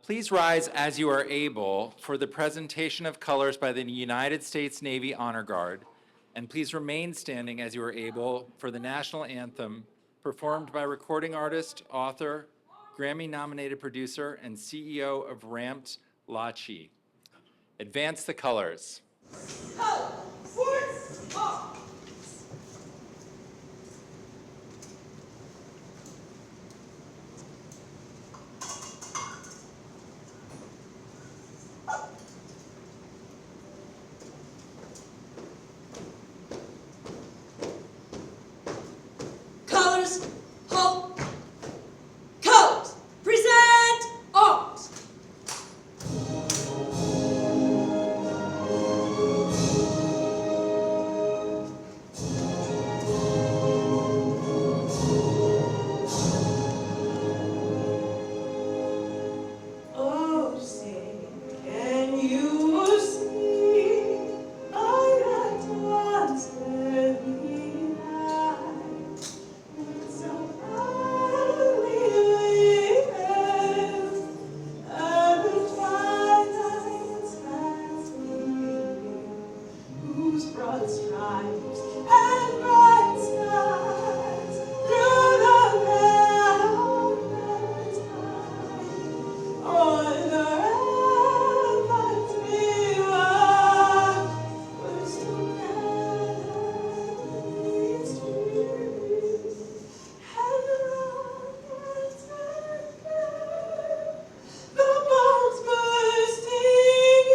Please rise as you are able for the presentation of colors by the United States Navy Honor Guard, and please remain standing as you are able for the national anthem performed by recording artist, author, Grammy-nominated producer, and CEO of Ramped, Lachi. Advance the colors. Color, sports, off. Colors, halt. Colors, present arms. Oh, say, can you see I that once were behind? So proudly waved, and the twilight's fast gleaming, whose broad stripes and bright skies through the mountains high, on the ramparts beyond, were still gathered these trees, and the rockets had fled, the bombs bursting in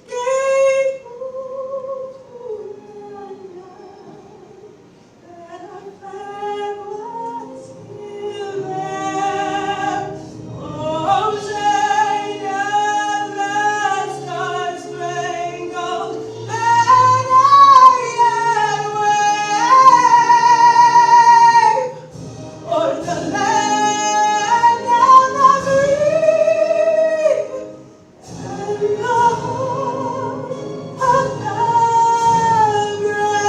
gave proof to mankind that our flag was still there. Oh, say does the star-spangled banner yet wave o'er the land and the free, and the home of the brave.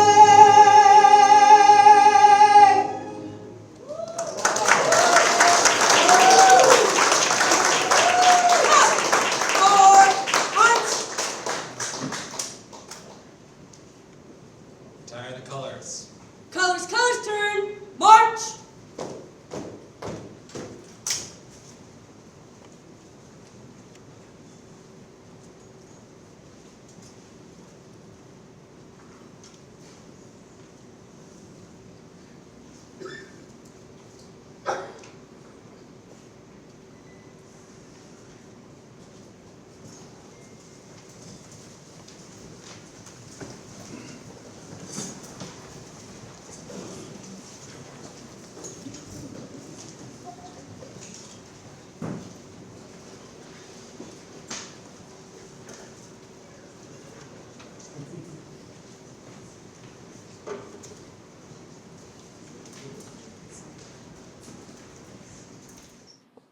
Retire the colors. Colors, colors turn, march!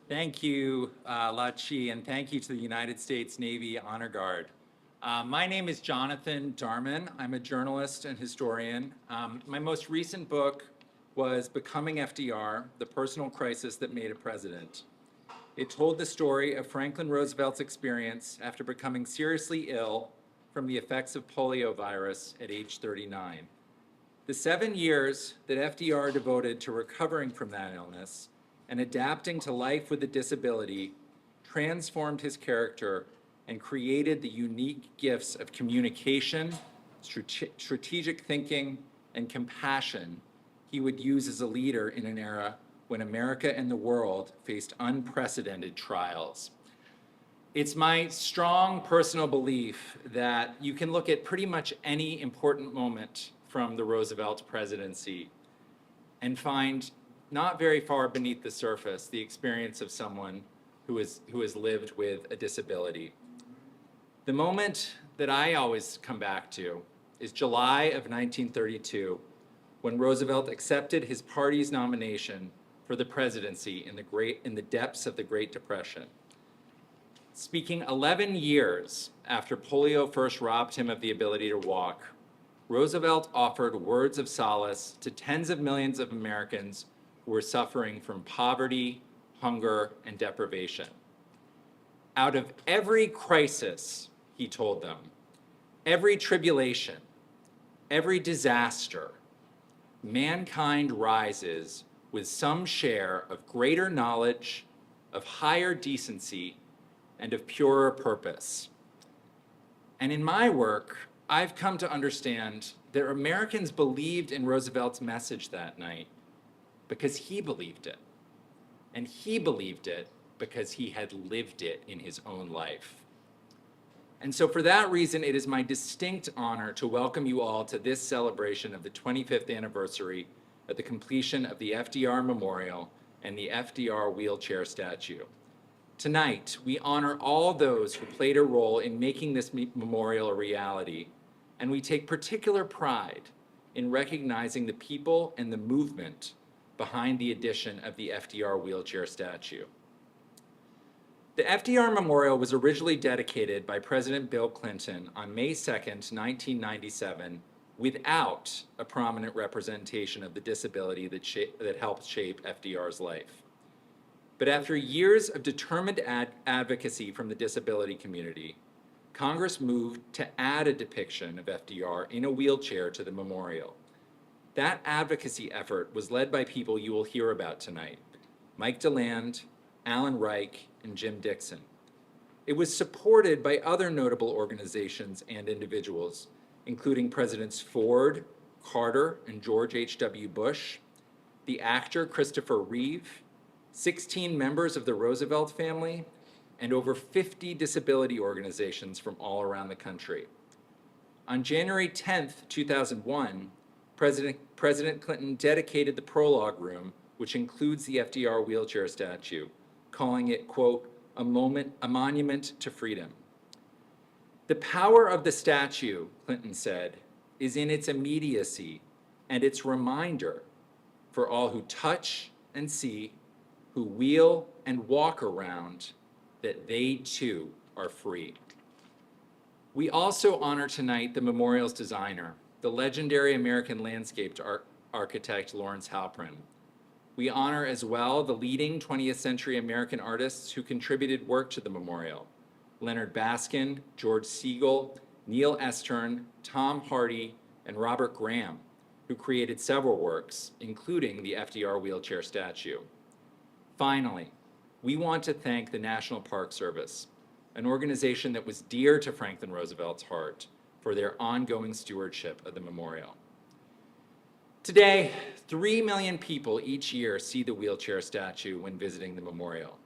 Thank you, Lachi, and thank you to the United States Navy Honor Guard. My name is Jonathan Darman. I'm a journalist and historian. My most recent book was Becoming FDR, The Personal Crisis That Made a President. It told the story of Franklin Roosevelt's experience after becoming seriously ill from the effects of polio virus at age 39. The 7 years that FDR devoted to recovering from that illness and adapting to life with a disability transformed his character and created the unique gifts of communication, strategic thinking, and compassion he would use as a leader in an era when America and the world faced unprecedented trials. It's my strong personal belief that you can look at pretty much any important moment from the Roosevelt presidency and find not very far beneath the surface the experience of someone who has lived with a disability. The moment that I always come back to is July of 1932, when Roosevelt accepted his party's nomination for the presidency in the depths of the Great Depression. Speaking 11 years after polio first robbed him of the ability to walk, Roosevelt offered words of solace to tens of millions of Americans who were suffering from poverty, hunger, and deprivation. Out of every crisis, he told them, every tribulation, every disaster, mankind rises with some share of greater knowledge, of higher decency, and of purer purpose. And in my work, I've come to understand that Americans believed in Roosevelt's message that night because he believed it. And he believed it because he had lived it in his own life. And so for that reason, it is my distinct honor to welcome you all to this celebration of the 25th anniversary of the completion of the FDR Memorial and the FDR wheelchair statue. Tonight, we honor all those who played a role in making this memorial a reality, and we take particular pride in recognizing the people and the movement behind the addition of the FDR wheelchair statue. The FDR Memorial was originally dedicated by President Bill Clinton on May 2nd, 1997, without a prominent representation of the disability that helped shape FDR's life. But after years of determined advocacy from the disability community, Congress moved to add a depiction of FDR in a wheelchair to the memorial. That advocacy effort was led by people you will hear about tonight, Mike DeLand, Alan Reich, and Jim Dixon. It was supported by other notable organizations and individuals, including Presidents Ford, Carter, and George H.W. Bush, the actor Christopher Reeve, 16 members of the Roosevelt family, and over 50 disability organizations from all around the country. On January 10th, 2001, President Clinton dedicated the prologue room, which includes the FDR wheelchair statue, calling it, quote, a monument to freedom. The power of the statue, Clinton said, is in its immediacy and its reminder for all who touch and see, who wheel and walk around, that they too are free. We also honor tonight the memorial's designer, the legendary American landscape architect Lawrence Halprin. We honor as well the leading 20th century American artists who contributed work to the memorial, Leonard Baskin, George Siegel, Neil Estern, Tom Hardy, and Robert Graham, who created several works, including the FDR wheelchair statue. Finally, we want to thank the National Park Service, an organization that was dear to Franklin Roosevelt's heart, for their ongoing stewardship of the memorial. Today, 3 million people each year see the wheelchair statue when visiting the memorial.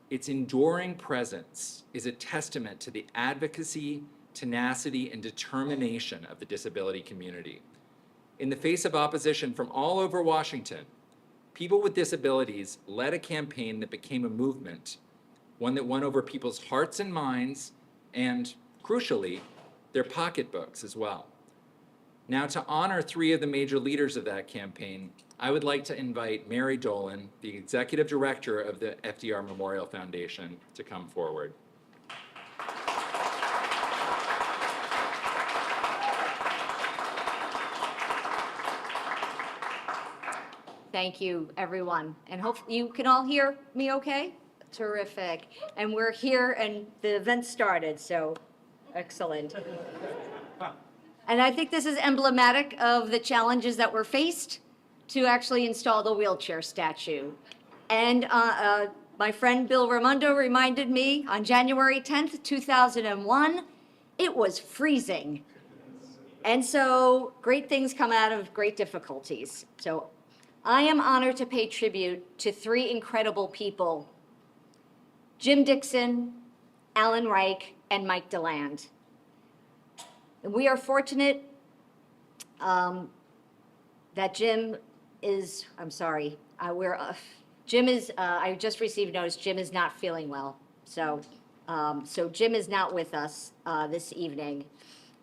Its enduring presence is a testament to the advocacy, tenacity, and determination of the disability community. In the face of opposition from all over Washington, people with disabilities led a campaign that became a movement, one that won over people's hearts and minds, and, crucially, their pocketbooks as well. Now, to honor 3 of the major leaders of that campaign, I would like to invite Mary Dolan, the Executive Director of the FDR Memorial Foundation, to come forward. Thank you, everyone. And hope you can all hear me okay? Terrific. And we're here and the event started, so excellent. And I think this is emblematic of the challenges that were faced to actually install the wheelchair statue. And my friend Bill Raimondo reminded me on January 10th, 2001, it was freezing. And so great things come out of great difficulties. So I am honored to pay tribute to 3 incredible people, Jim Dixon, Alan Reich, and Mike DeLand. And we are fortunate that Jim is, I just received notice, Jim is not feeling well. So Jim is not with us this evening.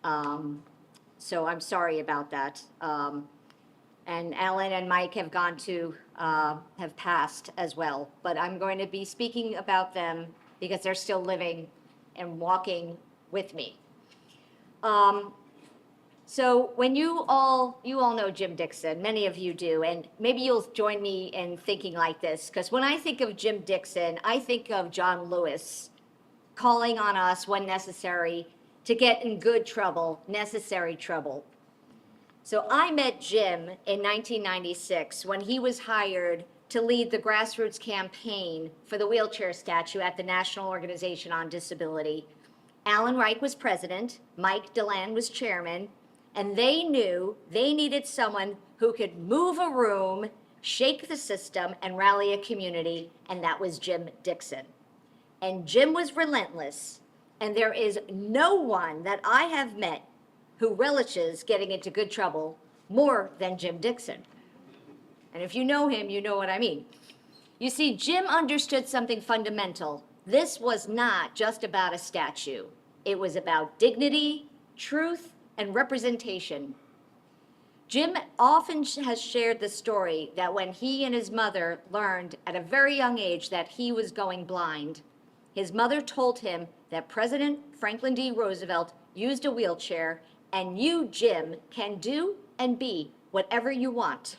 So I'm sorry about that. And Alan and Mike have have passed as well. But I'm going to be speaking about them because they're still living and walking with me. So when you all know Jim Dixon, many of you do, and maybe you'll join me in thinking like this, because when I think of Jim Dixon, I think of John Lewis calling on us when necessary to get in good trouble, necessary trouble. So I met Jim in 1996 when he was hired to lead the grassroots campaign for the wheelchair statue at the National Organization on Disability. Alan Reich was president, Mike DeLand was chairman, and they knew they needed someone who could move a room, shake the system, and rally a community, and that was Jim Dixon. And Jim was relentless, and there is no one that I have met who relishes getting into good trouble more than Jim Dixon. And if you know him, you know what I mean. You see, Jim understood something fundamental. This was not just about a statue. It was about dignity, truth, and representation. Jim often has shared the story that when he and his mother learned at a very young age that he was going blind, his mother told him that President Franklin D. Roosevelt used a wheelchair, and you, Jim, can do and be whatever you want.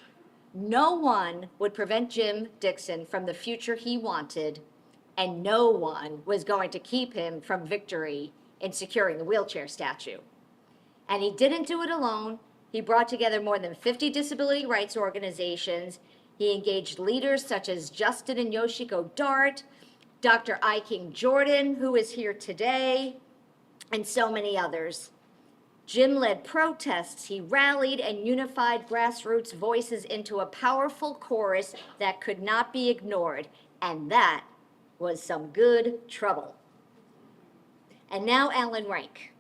No one would prevent Jim Dixon from the future he wanted, and no one was going to keep him from victory in securing the wheelchair statue. And he didn't do it alone. He brought together more than 50 disability rights organizations. He engaged leaders such as Justin and Yoshiko Dart, Dr. I. King Jordan, who is here today, and so many others. Jim led protests. He rallied and unified grassroots voices into a powerful chorus that could not be ignored. And that was some good trouble. And now Alan Reich.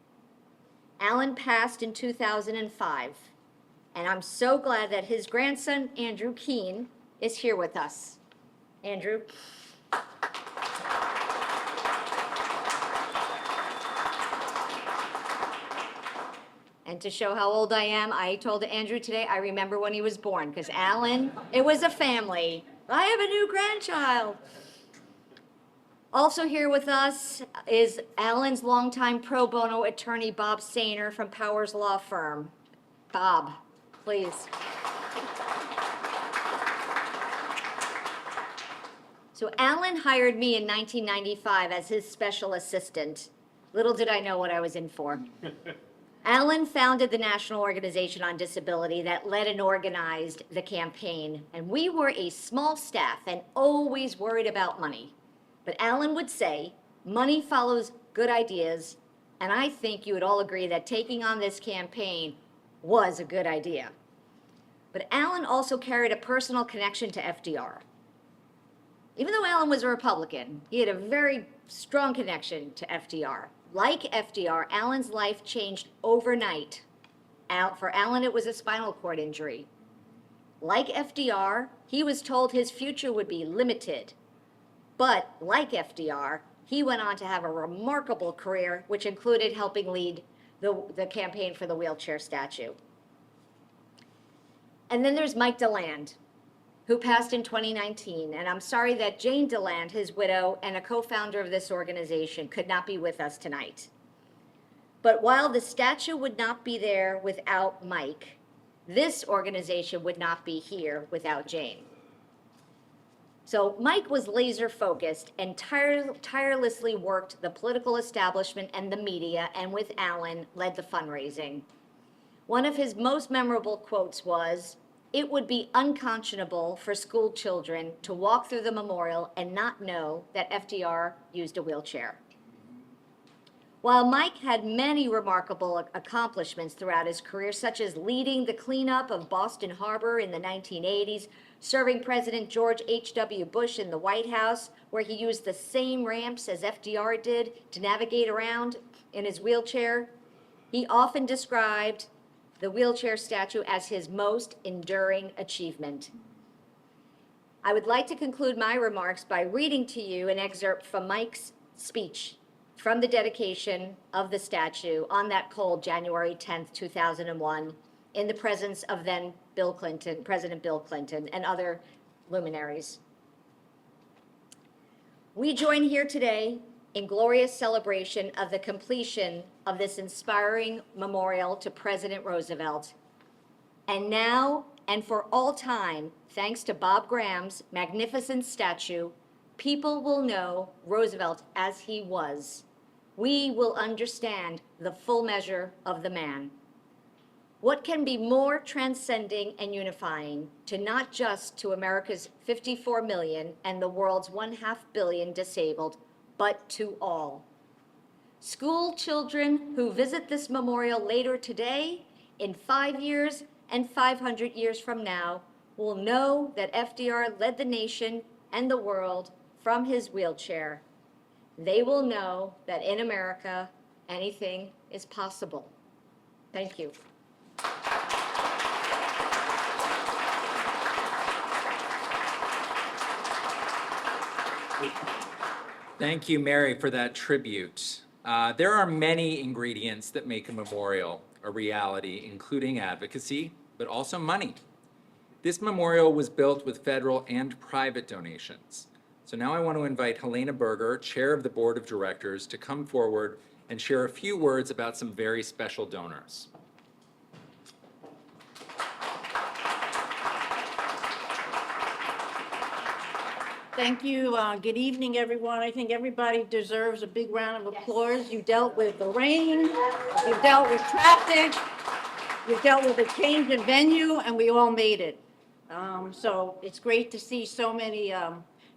Alan passed in 2005, and I'm so glad that his grandson, Andrew Keene, is here with us. Andrew. And to show how old I am, I told Andrew today, I remember when he was born, because Alan, it was a family. I have a new grandchild. Also here with us is Alan's longtime pro bono attorney, Bob Sainer from Powers Law Firm. Bob, please. So Alan hired me in 1995 as his special assistant. Little did I know what I was in for. Alan founded the National Organization on Disability that led and organized the campaign. And we were a small staff and always worried about money. But Alan would say, money follows good ideas, and I think you would all agree that taking on this campaign was a good idea. But Alan also carried a personal connection to FDR. Even though Alan was a Republican, he had a very strong connection to FDR. Like FDR, Alan's life changed overnight. For Alan, it was a spinal cord injury. Like FDR, he was told his future would be limited. But like FDR, he went on to have a remarkable career, which included helping lead the campaign for the wheelchair statue. And then there's Mike DeLand, who passed in 2019. And I'm sorry that Jane DeLand, his widow and a co-founder of this organization, could not be with us tonight. But while the statue would not be there without Mike, this organization would not be here without Jane. So Mike was laser focused and tirelessly worked the political establishment and the media, and with Alan led the fundraising. One of his most memorable quotes was, "It would be unconscionable for school children to walk through the memorial and not know that FDR used a wheelchair." While Mike had many remarkable accomplishments throughout his career, such as leading the cleanup of Boston Harbor in the 1980s, serving President George H.W. Bush in the White House, where he used the same ramps as FDR did to navigate around in his wheelchair, he often described the wheelchair statue as his most enduring achievement. I would like to conclude my remarks by reading to you an excerpt from Mike's speech from the dedication of the statue on that cold January 10th, 2001, in the presence of then President Bill Clinton, and other luminaries. "We join here today in glorious celebration of the completion of this inspiring memorial to President Roosevelt. And now, and for all time, thanks to Bob Graham's magnificent statue, people will know Roosevelt as he was. We will understand the full measure of the man. What can be more transcending and unifying to not just to America's 54 million and the world's 1/2 billion disabled, but to all? School children who visit this memorial later today, in 5 years and 500 years from now, will know that FDR led the nation and the world from his wheelchair. They will know that in America, anything is possible. Thank you. Thank you, Mary, for that tribute. There are many ingredients that make a memorial a reality, including advocacy, but also money. This memorial was built with federal and private donations. So now I want to invite Helena Berger, Chair of the Board of Directors, to come forward and share a few words about some very special donors. Thank you. Good evening, everyone. I think everybody deserves a big round of applause. You dealt with the rain, you dealt with traffic, you dealt with a change in venue, and we all made it. So it's great to see so many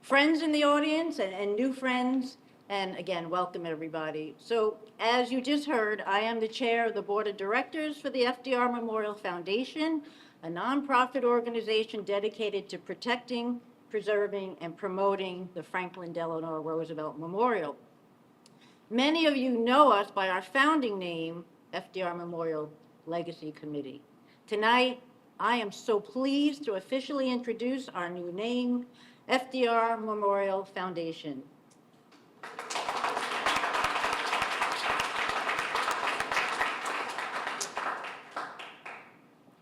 friends in the audience and new friends. And again, welcome everybody. So as you just heard, I am the chair of the board of directors for the FDR Memorial Foundation, a nonprofit organization dedicated to protecting, preserving, and promoting the Franklin Delano Roosevelt Memorial. Many of you know us by our founding name, FDR Memorial Legacy Committee. Tonight, I am so pleased to officially introduce our new name, FDR Memorial Foundation.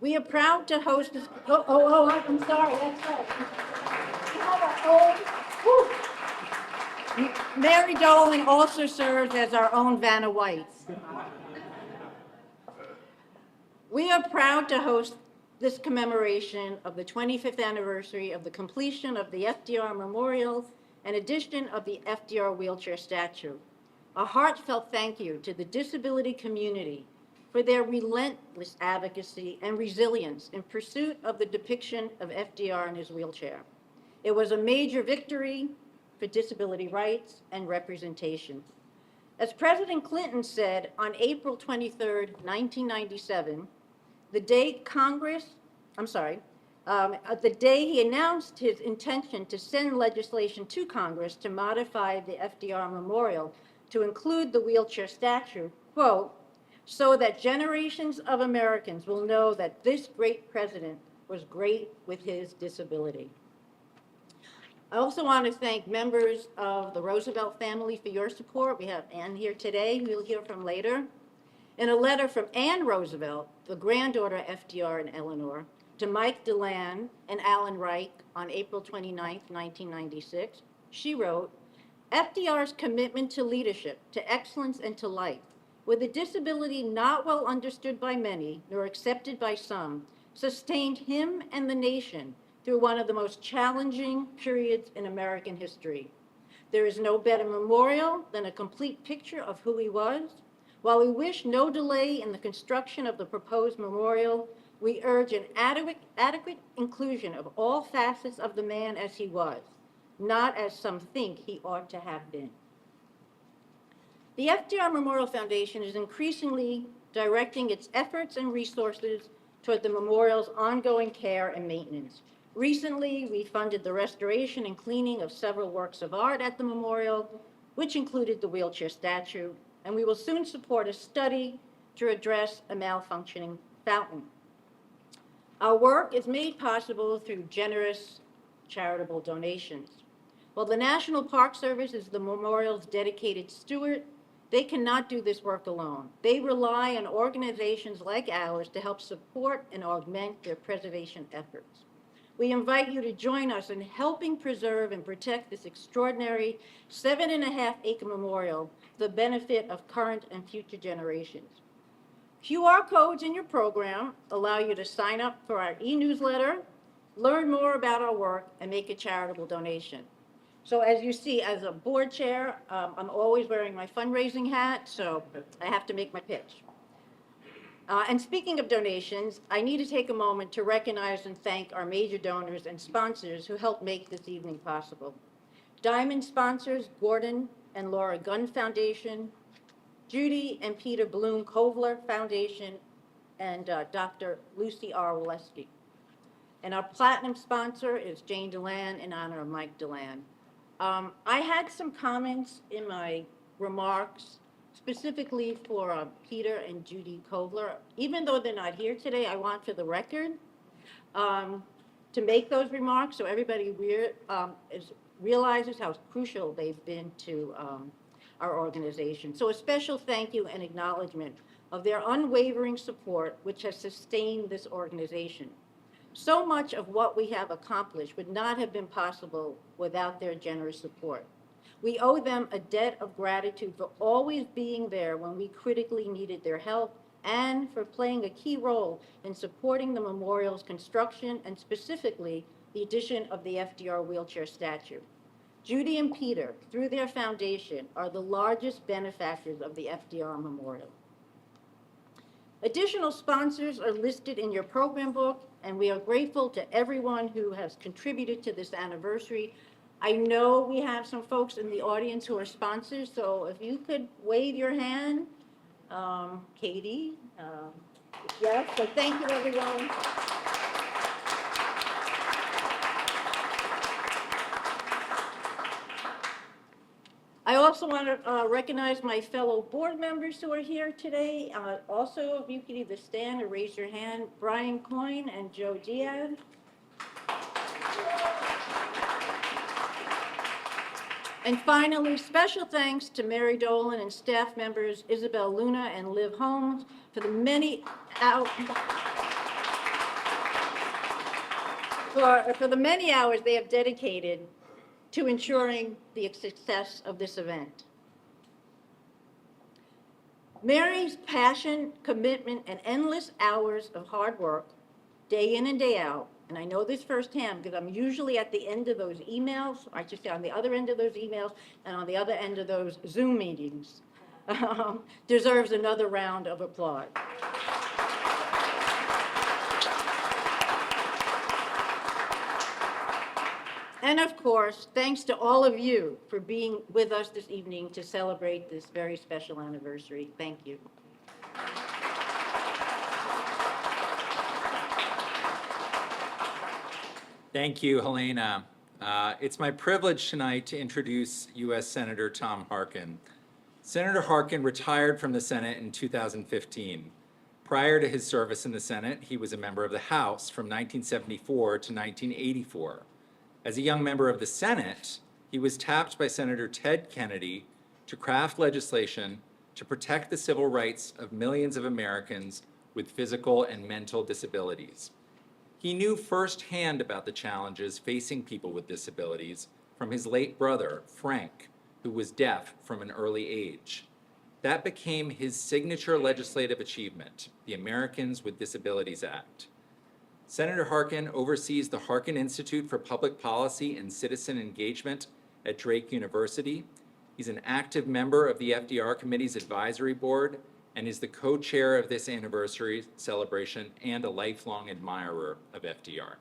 We are proud to host this, I'm sorry, that's right. Mary Dolan also serves as our own Vanna White. We are proud to host this commemoration of the 25th anniversary of the completion of the FDR Memorial and addition of the FDR wheelchair statue. A heartfelt thank you to the disability community for their relentless advocacy and resilience in pursuit of the depiction of FDR in his wheelchair. It was a major victory for disability rights and representation. As President Clinton said on April 23rd, 1997, the day he announced his intention to send legislation to Congress to modify the FDR Memorial to include the wheelchair statue, quote, so that generations of Americans will know that this great president was great with his disability. I also want to thank members of the Roosevelt family for your support. We have Ann here today, who you'll hear from later. In a letter from Ann Roosevelt, the granddaughter of FDR and Eleanor, to Mike DeLand and Alan Reich on April 29, 1996, she wrote, FDR's commitment to leadership, to excellence, and to life, with a disability not well understood by many, nor accepted by some, sustained him and the nation through one of the most challenging periods in American history. There is no better memorial than a complete picture of who he was. While we wish no delay in the construction of the proposed memorial, we urge an adequate inclusion of all facets of the man as he was, not as some think he ought to have been. The FDR Memorial Foundation is increasingly directing its efforts and resources toward the memorial's ongoing care and maintenance. Recently, we funded the restoration and cleaning of several works of art at the memorial, which included the wheelchair statue, and we will soon support a study to address a malfunctioning fountain. Our work is made possible through generous charitable donations. While the National Park Service is the memorial's dedicated steward, they cannot do this work alone. They rely on organizations like ours to help support and augment their preservation efforts. we invite you to join us in helping preserve and protect this extraordinary 7.5-acre memorial for the benefit of current and future generations. QR codes in your program allow you to sign up for our e-newsletter, learn more about our work, and make a charitable donation. So as you see, as a board chair, I'm always wearing my fundraising hat, so I have to make my pitch. And speaking of donations, I need to take a moment to recognize and thank our major donors and sponsors who helped make this evening possible. Diamond sponsors, Gordon and Laura Gunn Foundation, Judy and Peter Bloom Kovler Foundation, and Dr. Lucy R. Waleski. And our platinum sponsor is Jane DeLand in honor of Mike DeLand. I had some comments in my remarks specifically for Peter and Judy Kovler. Even though they're not here today, I want for the record to make those remarks so everybody realizes how crucial they've been to our organization. So a special thank you and acknowledgement of their unwavering support, which has sustained this organization. So much of what we have accomplished would not have been possible without their generous support. We owe them a debt of gratitude for always being there when we critically needed their help and for playing a key role in supporting the memorial's construction and specifically the addition of the FDR wheelchair statue. Judy and Peter, through their foundation, are the largest benefactors of the FDR Memorial. Additional sponsors are listed in your program book, and we are grateful to everyone who has contributed to this anniversary. I know we have some folks in the audience who are sponsors, so if you could wave your hand. Katie, yes, so thank you, everyone. I also want to recognize my fellow board members who are here today. Also, if you could either stand or raise your hand, Brian Coyne and Joe Diaz. And finally, special thanks to Mary Dolan and staff members Isabel Luna and Liv Holmes for the many hours they have dedicated to ensuring the success of this event. Mary's passion, commitment, and endless hours of hard work, day in and day out, and I know this firsthand because I'm usually at the end of those emails, I should say on the other end of those emails and on the other end of those Zoom meetings, deserves another round of applause. And of course, thanks to all of you for being with us this evening to celebrate this very special anniversary. Thank you. Thank you, Helena. It's my privilege tonight to introduce U.S. Senator Tom Harkin. Senator Harkin retired from the Senate in 2015. Prior to his service in the Senate, he was a member of the House from 1974 to 1984. As a young member of the Senate, he was tapped by Senator Ted Kennedy to craft legislation to protect the civil rights of millions of Americans with physical and mental disabilities. He knew firsthand about the challenges facing people with disabilities from his late brother, Frank, who was deaf from an early age. That became his signature legislative achievement, the Americans with Disabilities Act. Senator Harkin oversees the Harkin Institute for Public Policy and Citizen Engagement at Drake University. He's an active member of the FDR Committee's advisory board and is the co-chair of this anniversary celebration and a lifelong admirer of FDR.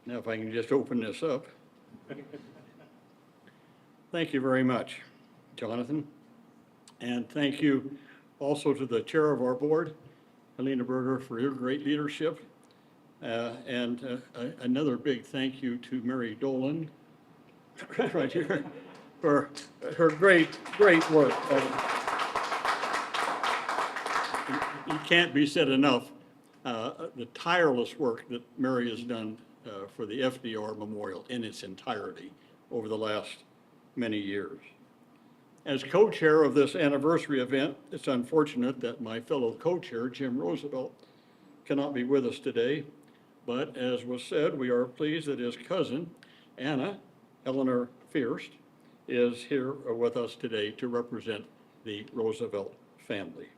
Now, if I can just open this up. Thank you very much, Jonathan. And thank you also to the chair of our board, Helena Berger, for your great leadership. And another big thank you to Mary Dolan, right here, for her great work. It can't be said enough the tireless work that Mary has done for the FDR Memorial in its entirety over the last many years. As co-chair of this anniversary event, it's unfortunate that my fellow co-chair, Jim Roosevelt, cannot be with us today, but as was said, we are pleased that his cousin, Eleanor Fierst, is here with us today to represent the Roosevelt family.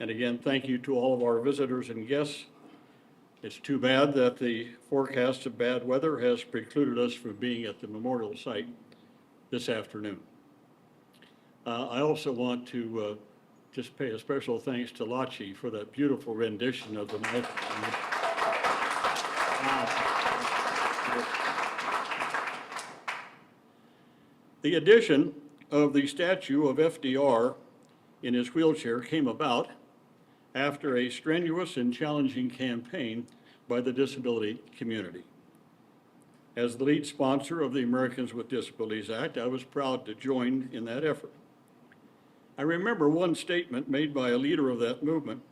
And again, thank you to all of our visitors and guests. It's too bad that the forecast of bad weather has precluded us from being at the memorial site this afternoon. I also want to just pay a special thanks to Lachi for that beautiful rendition of the knife. The addition of the statue of FDR in his wheelchair came about after a strenuous and challenging campaign by the disability community. As the lead sponsor of the Americans with Disabilities Act, I was proud to join in that effort. I remember one statement made by a leader of that movement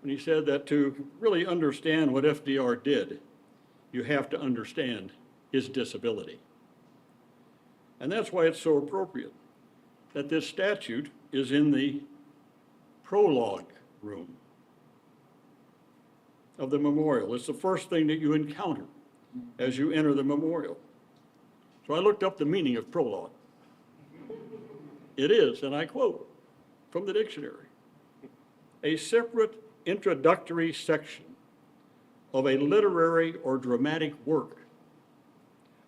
when he said that to really understand what FDR did, you have to understand his disability. And that's why it's so appropriate that this statute is in the prologue room of the memorial. It's the first thing that you encounter as you enter the memorial. So I looked up the meaning of prologue. It is, and I quote from the dictionary, a separate introductory section of a literary or dramatic work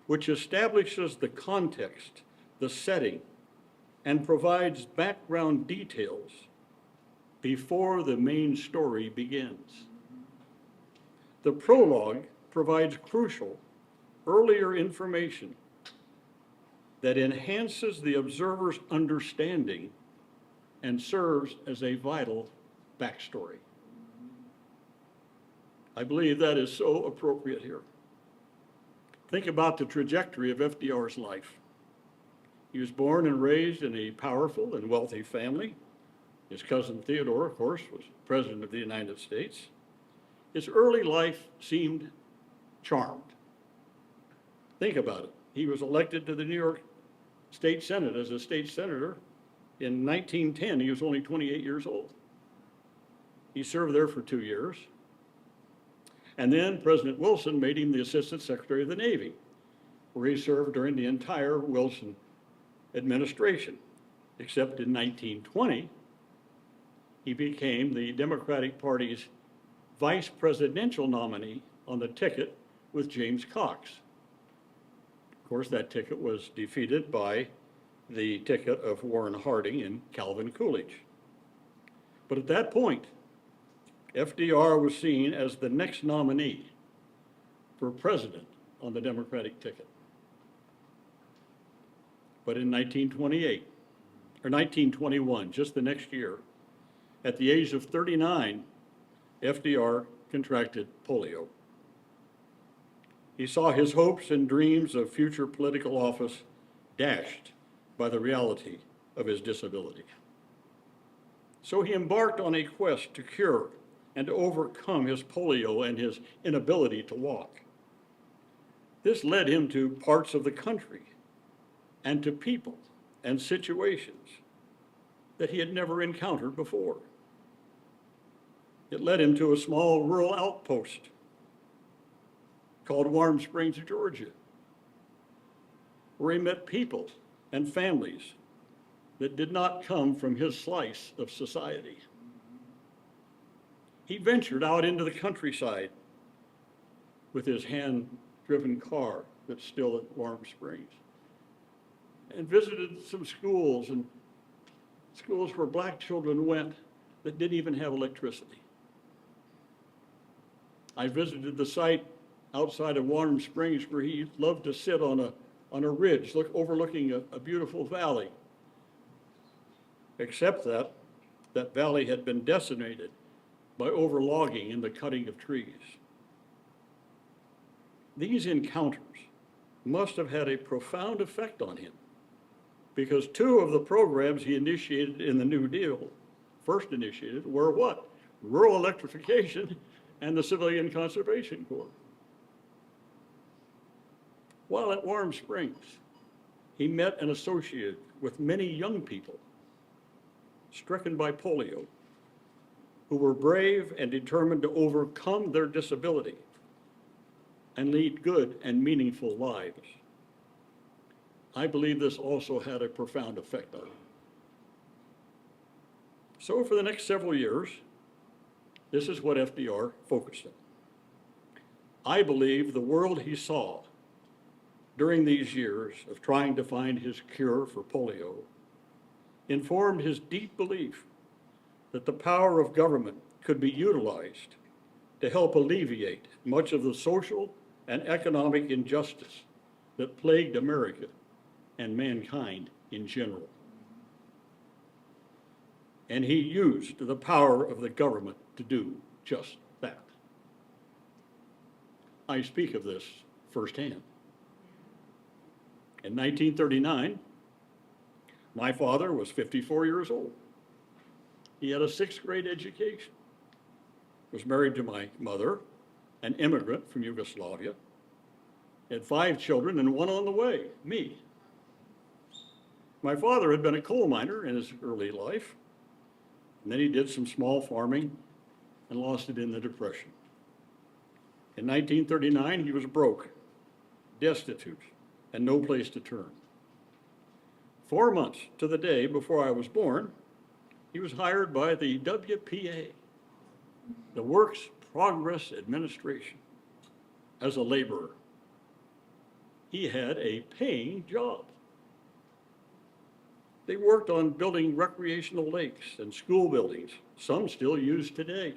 which establishes the context, the setting, and provides background details before the main story begins. The prologue provides crucial earlier information that enhances the observer's understanding and serves as a vital backstory. I believe that is so appropriate here. Think about the trajectory of FDR's life. He was born and raised in a powerful and wealthy family. His cousin Theodore, of course, was President of the United States. His early life seemed charmed. Think about it. He was elected to the New York State Senate as a state senator in 1910. He was only 28 years old. He served there for 2 years. And then President Wilson made him the Assistant Secretary of the Navy, where he served during the entire Wilson administration, except in 1920, he became the Democratic Party's vice presidential nominee on the ticket with James Cox. Of course, that ticket was defeated by the ticket of Warren Harding and Calvin Coolidge. But at that point, FDR was seen as the next nominee for president on the Democratic ticket. But in 1928, or 1921, just the next year, at the age of 39, FDR contracted polio. He saw his hopes and dreams of future political office dashed by the reality of his disability. So he embarked on a quest to cure and to overcome his polio and his inability to walk. This led him to parts of the country and to people and situations that he had never encountered before. It led him to a small rural outpost called Warm Springs, Georgia, where he met people and families that did not come from his slice of society. He ventured out into the countryside with his hand-driven car that's still at Warm Springs, and visited some schools and schools where black children went that didn't even have electricity. I visited the site outside of Warm Springs where he loved to sit on a ridge overlooking a beautiful valley, except that that valley had been decimated by overlogging and the cutting of trees. These encounters must have had a profound effect on him, because 2 of the programs he initiated in the New Deal, first initiated, were what? rural electrification, and the Civilian Conservation Corps. While at Warm Springs, he met and associated with many young people stricken by polio, who were brave and determined to overcome their disability and lead good and meaningful lives. I believe this also had a profound effect on him. So for the next several years, this is what FDR focused on. I believe the world he saw during these years of trying to find his cure for polio informed his deep belief that the power of government could be utilized to help alleviate much of the social and economic injustice that plagued America and mankind in general. And he used the power of the government to do just that. I speak of this firsthand. In 1939, my father was 54 years old. He had a 6th grade education, was married to my mother, an immigrant from Yugoslavia, had 5 children and one on the way, me. My father had been a coal miner in his early life, and then he did some small farming and lost it in the Depression. In 1939, he was broke, destitute, and no place to turn. 4 months to the day before I was born, he was hired by the WPA, the Works Progress Administration, as a laborer. He had a paying job. They worked on building recreational lakes and school buildings, some still used today.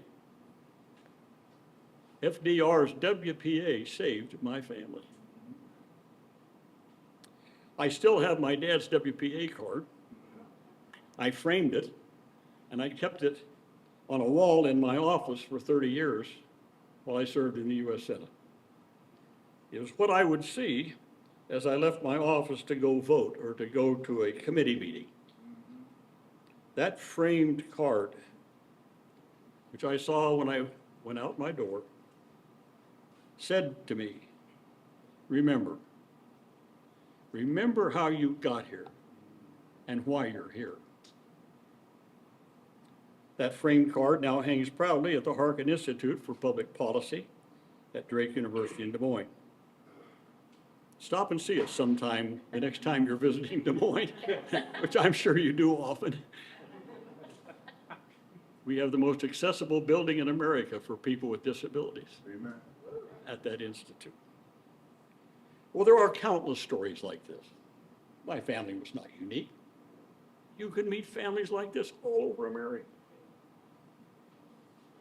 FDR's WPA saved my family. I still have my dad's WPA card. I framed it, and I kept it on a wall in my office for 30 years while I served in the U.S. Senate. It was what I would see as I left my office to go vote or to go to a committee meeting. That framed card, which I saw when I went out my door, said to me, remember how you got here and why you're here. That framed card now hangs proudly at the Harkin Institute for Public Policy at Drake University in Des Moines. Stop and see us sometime the next time you're visiting Des Moines, which I'm sure you do often. We have the most accessible building in America for people with disabilities. Amen. At that institute. Well, there are countless stories like this. My family was not unique. You can meet families like this all over America.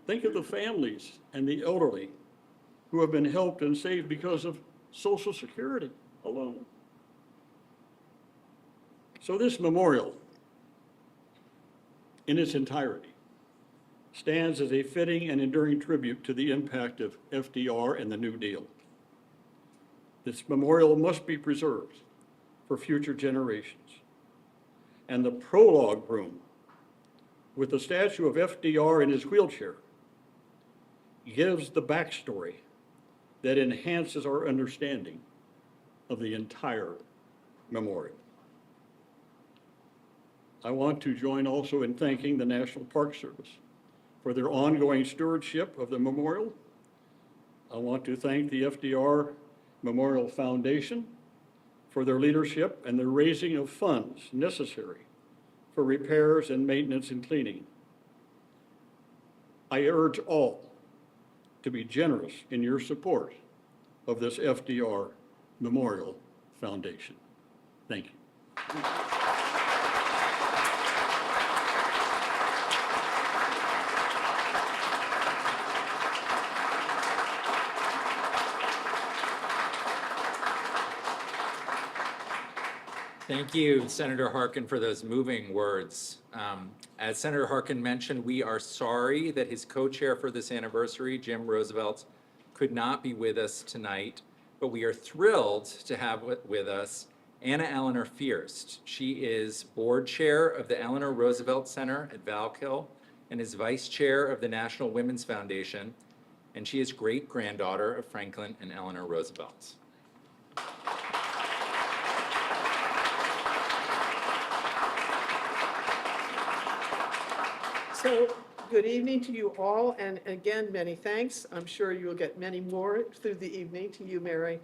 Think of the families and the elderly who have been helped and saved because of Social Security alone. So this memorial, in its entirety, stands as a fitting and enduring tribute to the impact of FDR and the New Deal. This memorial must be preserved for future generations. And the prologue room, with the statue of FDR in his wheelchair, gives the backstory that enhances our understanding of the entire memorial. I want to join also in thanking the National Park Service for their ongoing stewardship of the memorial. I want to thank the FDR Memorial Foundation for their leadership and the raising of funds necessary for repairs and maintenance and cleaning. I urge all to be generous in your support of this FDR Memorial Foundation. Thank you. Thank you, Senator Harkin, for those moving words. As Senator Harkin mentioned, we are sorry that his co-chair for this anniversary, Jim Roosevelt, could not be with us tonight, but we are thrilled to have with us Anna Eleanor Fierst. She is board chair of the Eleanor Roosevelt Center at Val-Kill and is vice chair of the National Women's Foundation, and she is great-granddaughter of Franklin and Eleanor Roosevelt. So, good evening to you all, and again, many thanks. I'm sure you'll get many more through the evening. To you, Mary.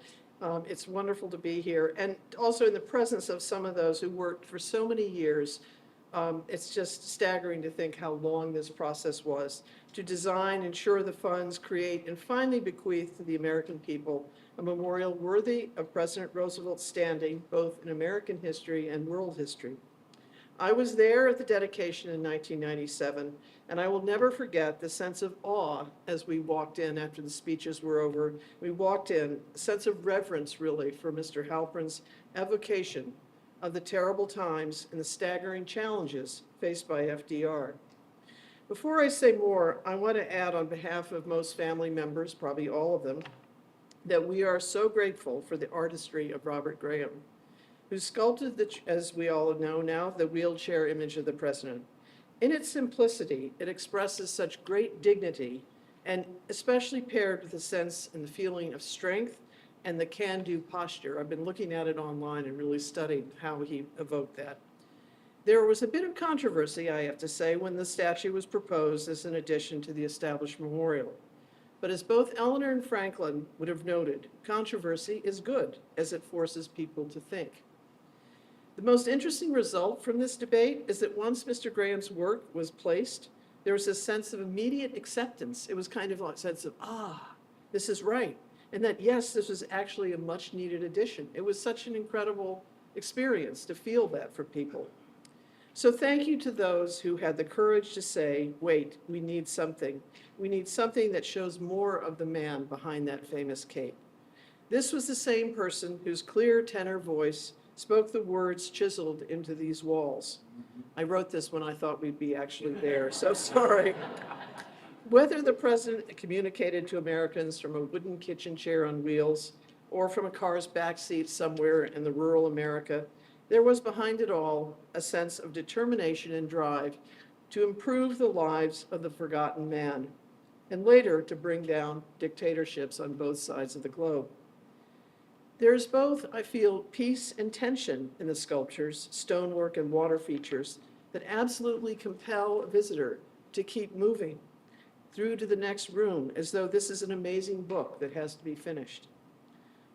It's wonderful to be here, and also in the presence of some of those who worked for so many years. It's just staggering to think how long this process was to design, ensure the funds, create, and finally bequeath to the American people a memorial worthy of President Roosevelt's standing, both in American history and world history. I was there at the dedication in 1997, and I will never forget the sense of awe as we walked in after the speeches were over. We walked in, a sense of reverence, really, for Mr. Halpern's evocation of the terrible times and the staggering challenges faced by FDR. Before I say more, I want to add on behalf of most family members, probably all of them, that we are so grateful for the artistry of Robert Graham, who sculpted, as we all know now, the wheelchair image of the president. In its simplicity, it expresses such great dignity, and especially paired with a sense and the feeling of strength and the can-do posture. I've been looking at it online and really studied how he evoked that. There was a bit of controversy, I have to say, when the statue was proposed as an addition to the established memorial. But as both Eleanor and Franklin would have noted, controversy is good, as it forces people to think. The most interesting result from this debate is that once Mr. Graham's work was placed, there was a sense of immediate acceptance. It was kind of a sense of, this is right. And that, yes, this was actually a much needed addition. It was such an incredible experience to feel that for people. So thank you to those who had the courage to say, wait, we need something. We need something that shows more of the man behind that famous cape. This was the same person whose clear tenor voice spoke the words chiseled into these walls. I wrote this when I thought we'd be actually there, so sorry. Whether the president communicated to Americans from a wooden kitchen chair on wheels or from a car's backseat somewhere in the rural America, there was behind it all a sense of determination and drive to improve the lives of the forgotten man, and later to bring down dictatorships on both sides of the globe. There is both, I feel, peace and tension in the sculptures, stonework, and water features that absolutely compel a visitor to keep moving through to the next room, as though this is an amazing book that has to be finished.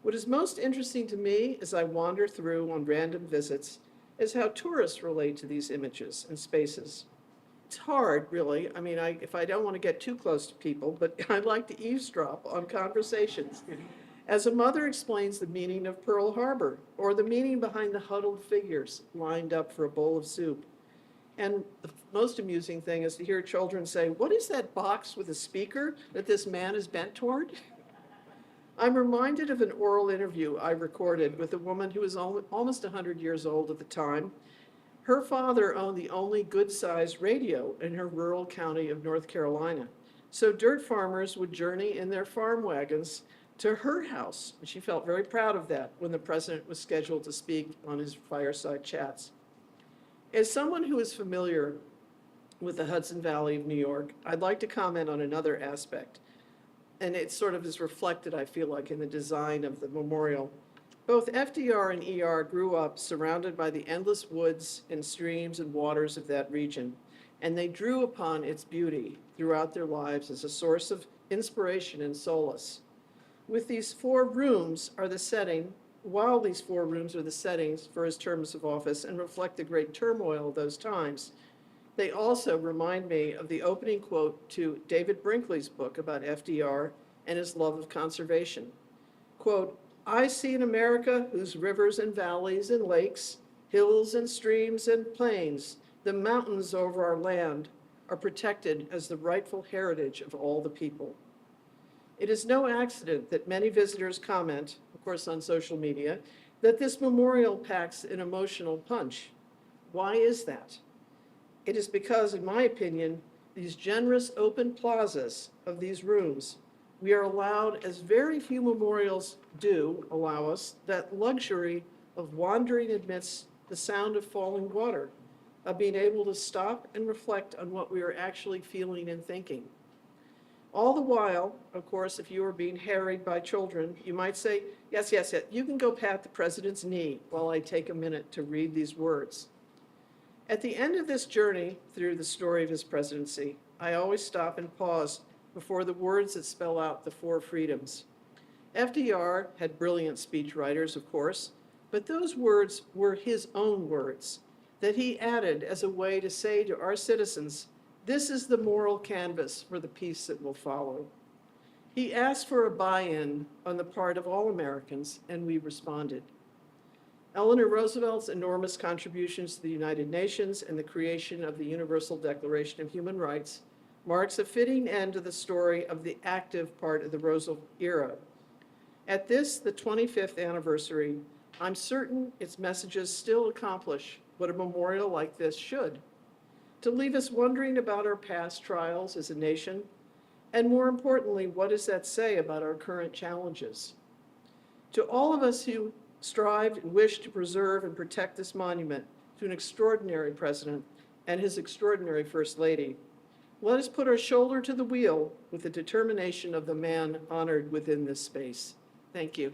What is most interesting to me as I wander through on random visits is how tourists relate to these images and spaces. It's hard, really. I mean, if I don't want to get too close to people, but I like to eavesdrop on conversations. As a mother explains the meaning of Pearl Harbor, or the meaning behind the huddled figures lined up for a bowl of soup. And the most amusing thing is to hear children say, what is that box with a speaker that this man is bent toward? I'm reminded of an oral interview I recorded with a woman who was almost 100 years old at the time. Her father owned the only good-sized radio in her rural county of North Carolina. So dirt farmers would journey in their farm wagons to her house, and she felt very proud of that when the president was scheduled to speak on his fireside chats. As someone who is familiar with the Hudson Valley of New York, I'd like to comment on another aspect, and it sort of is reflected, I feel like, in the design of the memorial. Both FDR and ER grew up surrounded by the endless woods and streams and waters of that region, and they drew upon its beauty throughout their lives as a source of inspiration and solace. With these 4 rooms are the setting, while these 4 rooms are the settings for his terms of office and reflect the great turmoil of those times, they also remind me of the opening quote to David Brinkley's book about FDR and his love of conservation. Quote, I see an America whose rivers and valleys and lakes, hills and streams and plains, the mountains over our land, are protected as the rightful heritage of all the people. It is no accident that many visitors comment, of course on social media, that this memorial packs an emotional punch. Why is that? It is because, in my opinion, these generous open plazas of these rooms, we are allowed, as very few memorials do allow us, that luxury of wandering amidst the sound of falling water, of being able to stop and reflect on what we are actually feeling and thinking. All the while, of course, if you are being harried by children, you might say, yes, yes, yes, you can go pat the president's knee while I take a minute to read these words. At the end of this journey through the story of his presidency, I always stop and pause before the words that spell out the four freedoms. FDR had brilliant speechwriters, of course, but those words were his own words that he added as a way to say to our citizens, this is the moral canvas for the peace that will follow. He asked for a buy-in on the part of all Americans, and we responded. Eleanor Roosevelt's enormous contributions to the United Nations and the creation of the Universal Declaration of Human Rights marks a fitting end to the story of the active part of the Roosevelt era. At this, the 25th anniversary, I'm certain its messages still accomplish what a memorial like this should, to leave us wondering about our past trials as a nation, and more importantly, what does that say about our current challenges? To all of us who strived and wished to preserve and protect this monument to an extraordinary president and his extraordinary First Lady, let us put our shoulder to the wheel with the determination of the man honored within this space. Thank you.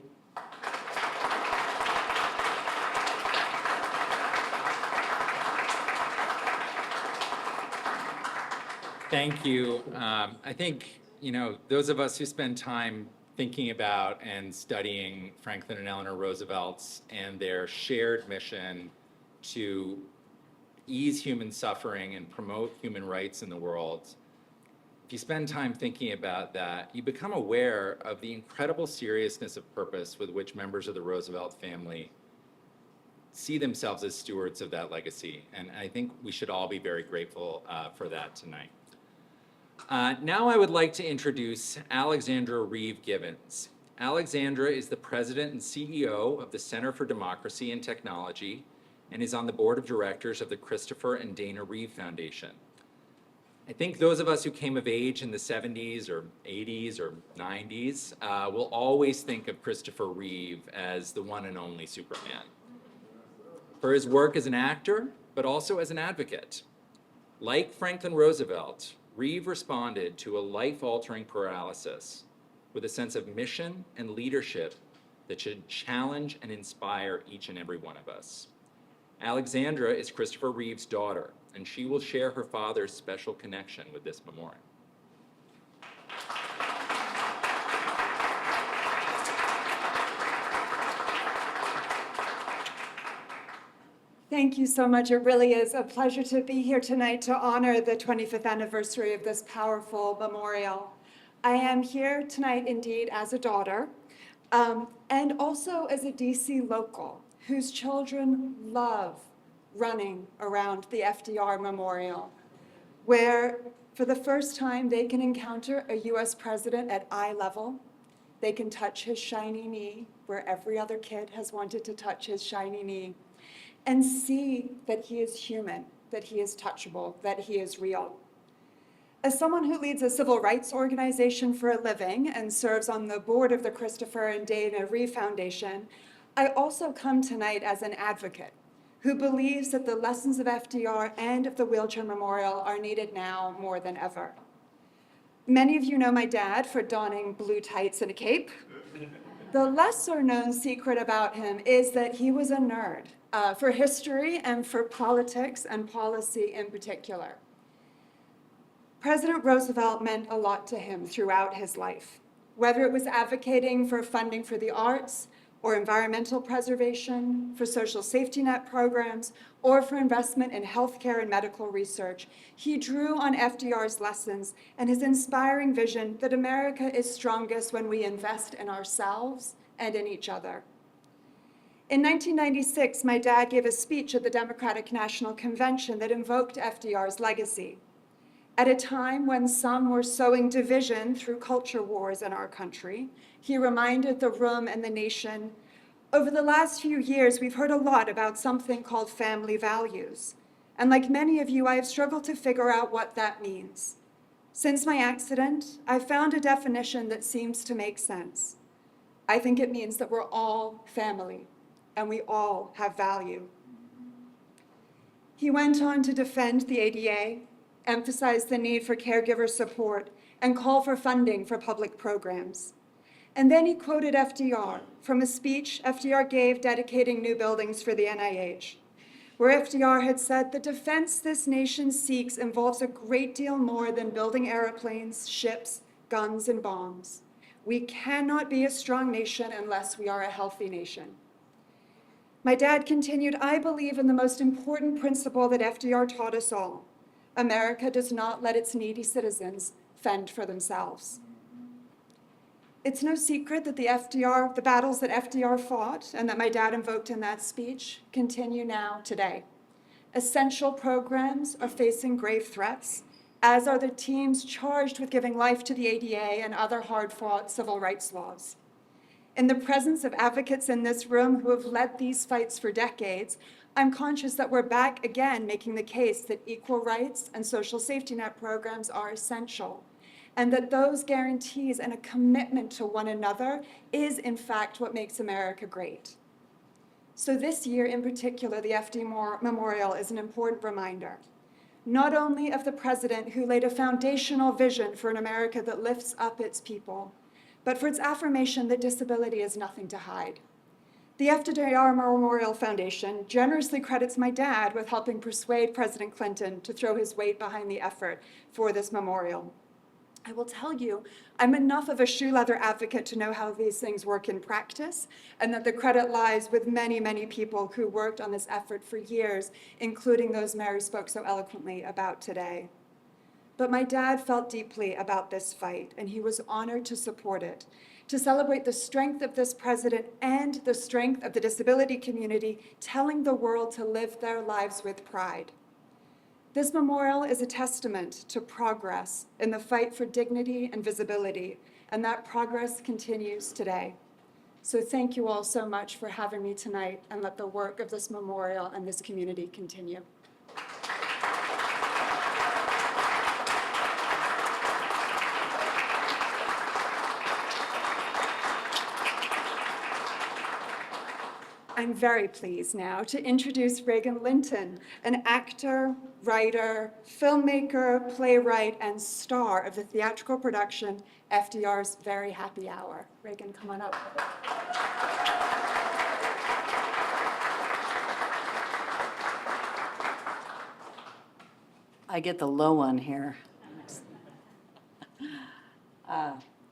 Thank you. I think, those of us who spend time thinking about and studying Franklin and Eleanor Roosevelt's and their shared mission to ease human suffering and promote human rights in the world, if you spend time thinking about that, you become aware of the incredible seriousness of purpose with which members of the Roosevelt family see themselves as stewards of that legacy. And I think we should all be very grateful for that tonight. Now I would like to introduce Alexandra Reeve Gibbons. Alexandra is the president and CEO of the Center for Democracy and Technology and is on the board of directors of the Christopher and Dana Reeve Foundation. I think those of us who came of age in the 70s or 80s or 90s will always think of Christopher Reeve as the one and only Superman. For his work as an actor, but also as an advocate. Like Franklin Roosevelt, Reeve responded to a life-altering paralysis with a sense of mission and leadership that should challenge and inspire each and every one of us. Alexandra is Christopher Reeve's daughter, and she will share her father's special connection with this memorial. Thank you so much. It really is a pleasure to be here tonight to honor the 25th anniversary of this powerful memorial. I am here tonight indeed as a daughter, and also as a DC local whose children love running around the FDR Memorial, where for the first time they can encounter a US president at eye level. They can touch his shiny knee, where every other kid has wanted to touch his shiny knee, and see that he is human, that he is touchable, that he is real. As someone who leads a civil rights organization for a living and serves on the board of the Christopher and Dana Reeve Foundation, I also come tonight as an advocate who believes that the lessons of FDR and of the Wheelchair Memorial are needed now more than ever. Many of you know my dad for donning blue tights and a cape. The lesser known secret about him is that he was a nerd for history and for politics and policy in particular. President Roosevelt meant a lot to him throughout his life, whether it was advocating for funding for the arts or environmental preservation, for social safety net programs, or for investment in healthcare and medical research. He drew on FDR's lessons and his inspiring vision that America is strongest when we invest in ourselves and in each other. In 1996, my dad gave a speech at the Democratic National Convention that invoked FDR's legacy. At a time when some were sowing division through culture wars in our country, he reminded the room and the nation, over the last few years, we've heard a lot about something called family values. And like many of you, I have struggled to figure out what that means. Since my accident, I found a definition that seems to make sense. I think it means that we're all family, and we all have value. He went on to defend the ADA, emphasize the need for caregiver support, and call for funding for public programs. And then he quoted FDR from a speech FDR gave dedicating new buildings for the NIH, where FDR had said, "The defense this nation seeks involves a great deal more than building airplanes, ships, guns, and bombs. We cannot be a strong nation unless we are a healthy nation." My dad continued, "I believe in the most important principle that FDR taught us all. America does not let its needy citizens fend for themselves." It's no secret that the battles that FDR fought and that my dad invoked in that speech continue now today. Essential programs are facing grave threats, as are the teams charged with giving life to the ADA and other hard-fought civil rights laws. In the presence of advocates in this room who have led these fights for decades, I'm conscious that we're back again making the case that equal rights and social safety net programs are essential, and that those guarantees and a commitment to one another is, in fact, what makes America great. So this year in particular, the FD Memorial is an important reminder, not only of the president who laid a foundational vision for an America that lifts up its people, but for its affirmation that disability is nothing to hide. The FDR Memorial Foundation generously credits my dad with helping persuade President Clinton to throw his weight behind the effort for this memorial. I will tell you, I'm enough of a shoe leather advocate to know how these things work in practice, and that the credit lies with many, many people who worked on this effort for years, including those Mary spoke so eloquently about today. But my dad felt deeply about this fight, and he was honored to support it, to celebrate the strength of this president and the strength of the disability community, telling the world to live their lives with pride. This memorial is a testament to progress in the fight for dignity and visibility, and that progress continues today. So thank you all so much for having me tonight, and let the work of this memorial and this community continue. I'm very pleased now to introduce Regan Linton, an actor, writer, filmmaker, playwright, and star of the theatrical production FDR's Very Happy Hour. Regan, come on up. I get the low one here.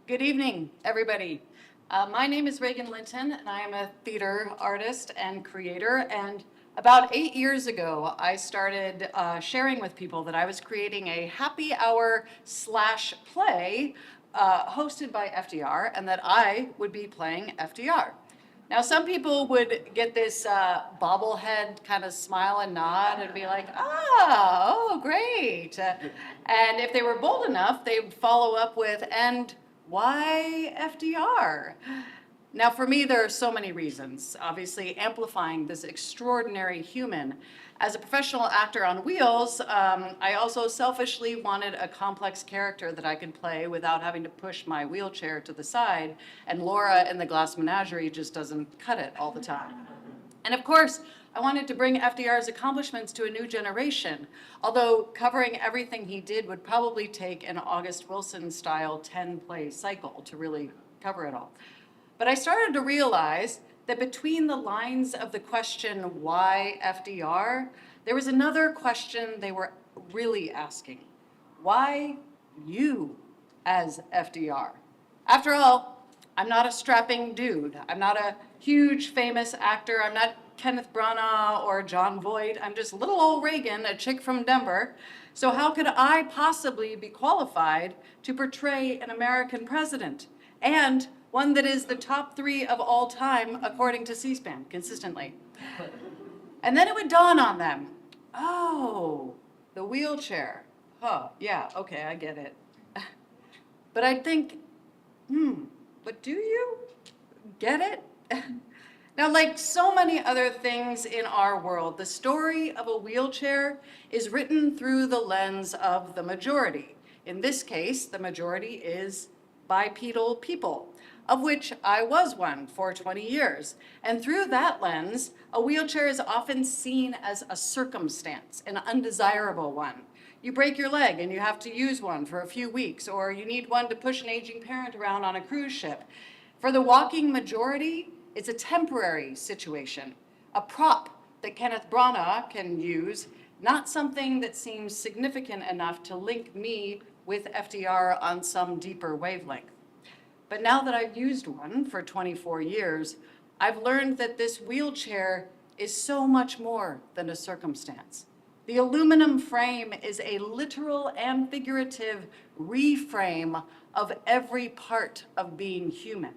Good evening, everybody. My name is Regan Linton, and I am a theater artist and creator. And about 8 years ago, I started sharing with people that I was creating a happy hour / play hosted by FDR, and that I would be playing FDR. Now, some people would get this bobblehead kind of smile and nod and be like, oh, great. And if they were bold enough, they would follow up with, and why FDR? Now, for me, there are so many reasons. Obviously, amplifying this extraordinary human. As a professional actor on wheels, I also selfishly wanted a complex character that I could play without having to push my wheelchair to the side. And Laura in the Glass Menagerie just doesn't cut it all the time. And of course, I wanted to bring FDR's accomplishments to a new generation, although covering everything he did would probably take an August Wilson-style 10-play cycle to really cover it all. But I started to realize that between the lines of the question, why FDR, there was another question they were really asking. Why you as FDR? After all, I'm not a strapping dude. I'm not a huge famous actor. I'm not Kenneth Branagh or John Voight. I'm just little old Regan, a chick from Denver. So how could I possibly be qualified to portray an American president? And one that is the top 3 of all time, according to C-SPAN, consistently. And then it would dawn on them, oh, the wheelchair. Oh, yeah, okay, I get it. But I'd think, but do you get it? Now, like so many other things in our world, the story of a wheelchair is written through the lens of the majority. In this case, the majority is bipedal people. of which I was one for 20 years. And through that lens, a wheelchair is often seen as a circumstance, an undesirable one. You break your leg and you have to use one for a few weeks, or you need one to push an aging parent around on a cruise ship. For the walking majority, it's a temporary situation, a prop that Kenneth Branagh can use, not something that seems significant enough to link me with FDR on some deeper wavelength. But now that I've used one for 24 years, I've learned that this wheelchair is so much more than a circumstance. The aluminum frame is a literal and figurative reframe of every part of being human.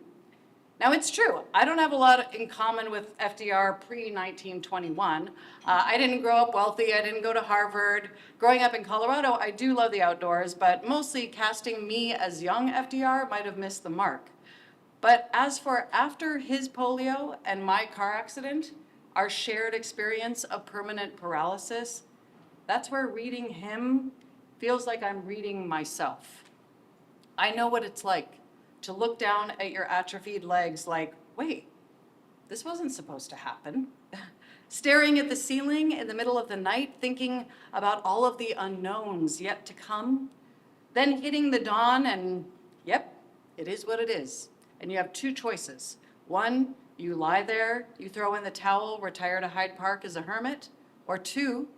Now, it's true, I don't have a lot in common with FDR pre-1921. I didn't grow up wealthy, I didn't go to Harvard. Growing up in Colorado, I do love the outdoors, but mostly casting me as young FDR might have missed the mark. But as for after his polio and my car accident, our shared experience of permanent paralysis, that's where reading him feels like I'm reading myself. I know what it's like to look down at your atrophied legs like, wait, this wasn't supposed to happen. Staring at the ceiling in the middle of the night, thinking about all of the unknowns yet to come. Then hitting the dawn and, yep, it is what it is. And you have two choices. One, you lie there, you throw in the towel, retire to Hyde Park as a hermit. Or two,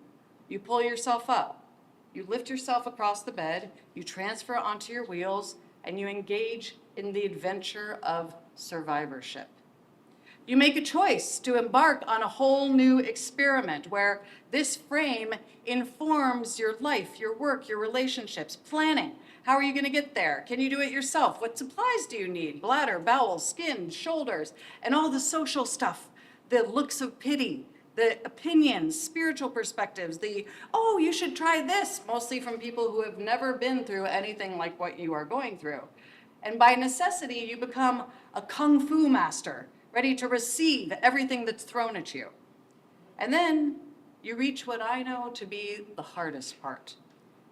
you pull yourself up. You lift yourself across the bed, you transfer onto your wheels, and you engage in the adventure of survivorship. You make a choice to embark on a whole new experiment where this frame informs your life, your work, your relationships, planning. How are you going to get there? Can you do it yourself? What supplies do you need? Bladder, bowels, skin, shoulders, and all the social stuff, the looks of pity, the opinions, spiritual perspectives, the, oh, you should try this, mostly from people who have never been through anything like what you are going through. And by necessity, you become a kung fu master, ready to receive everything that's thrown at you. And then you reach what I know to be the hardest part,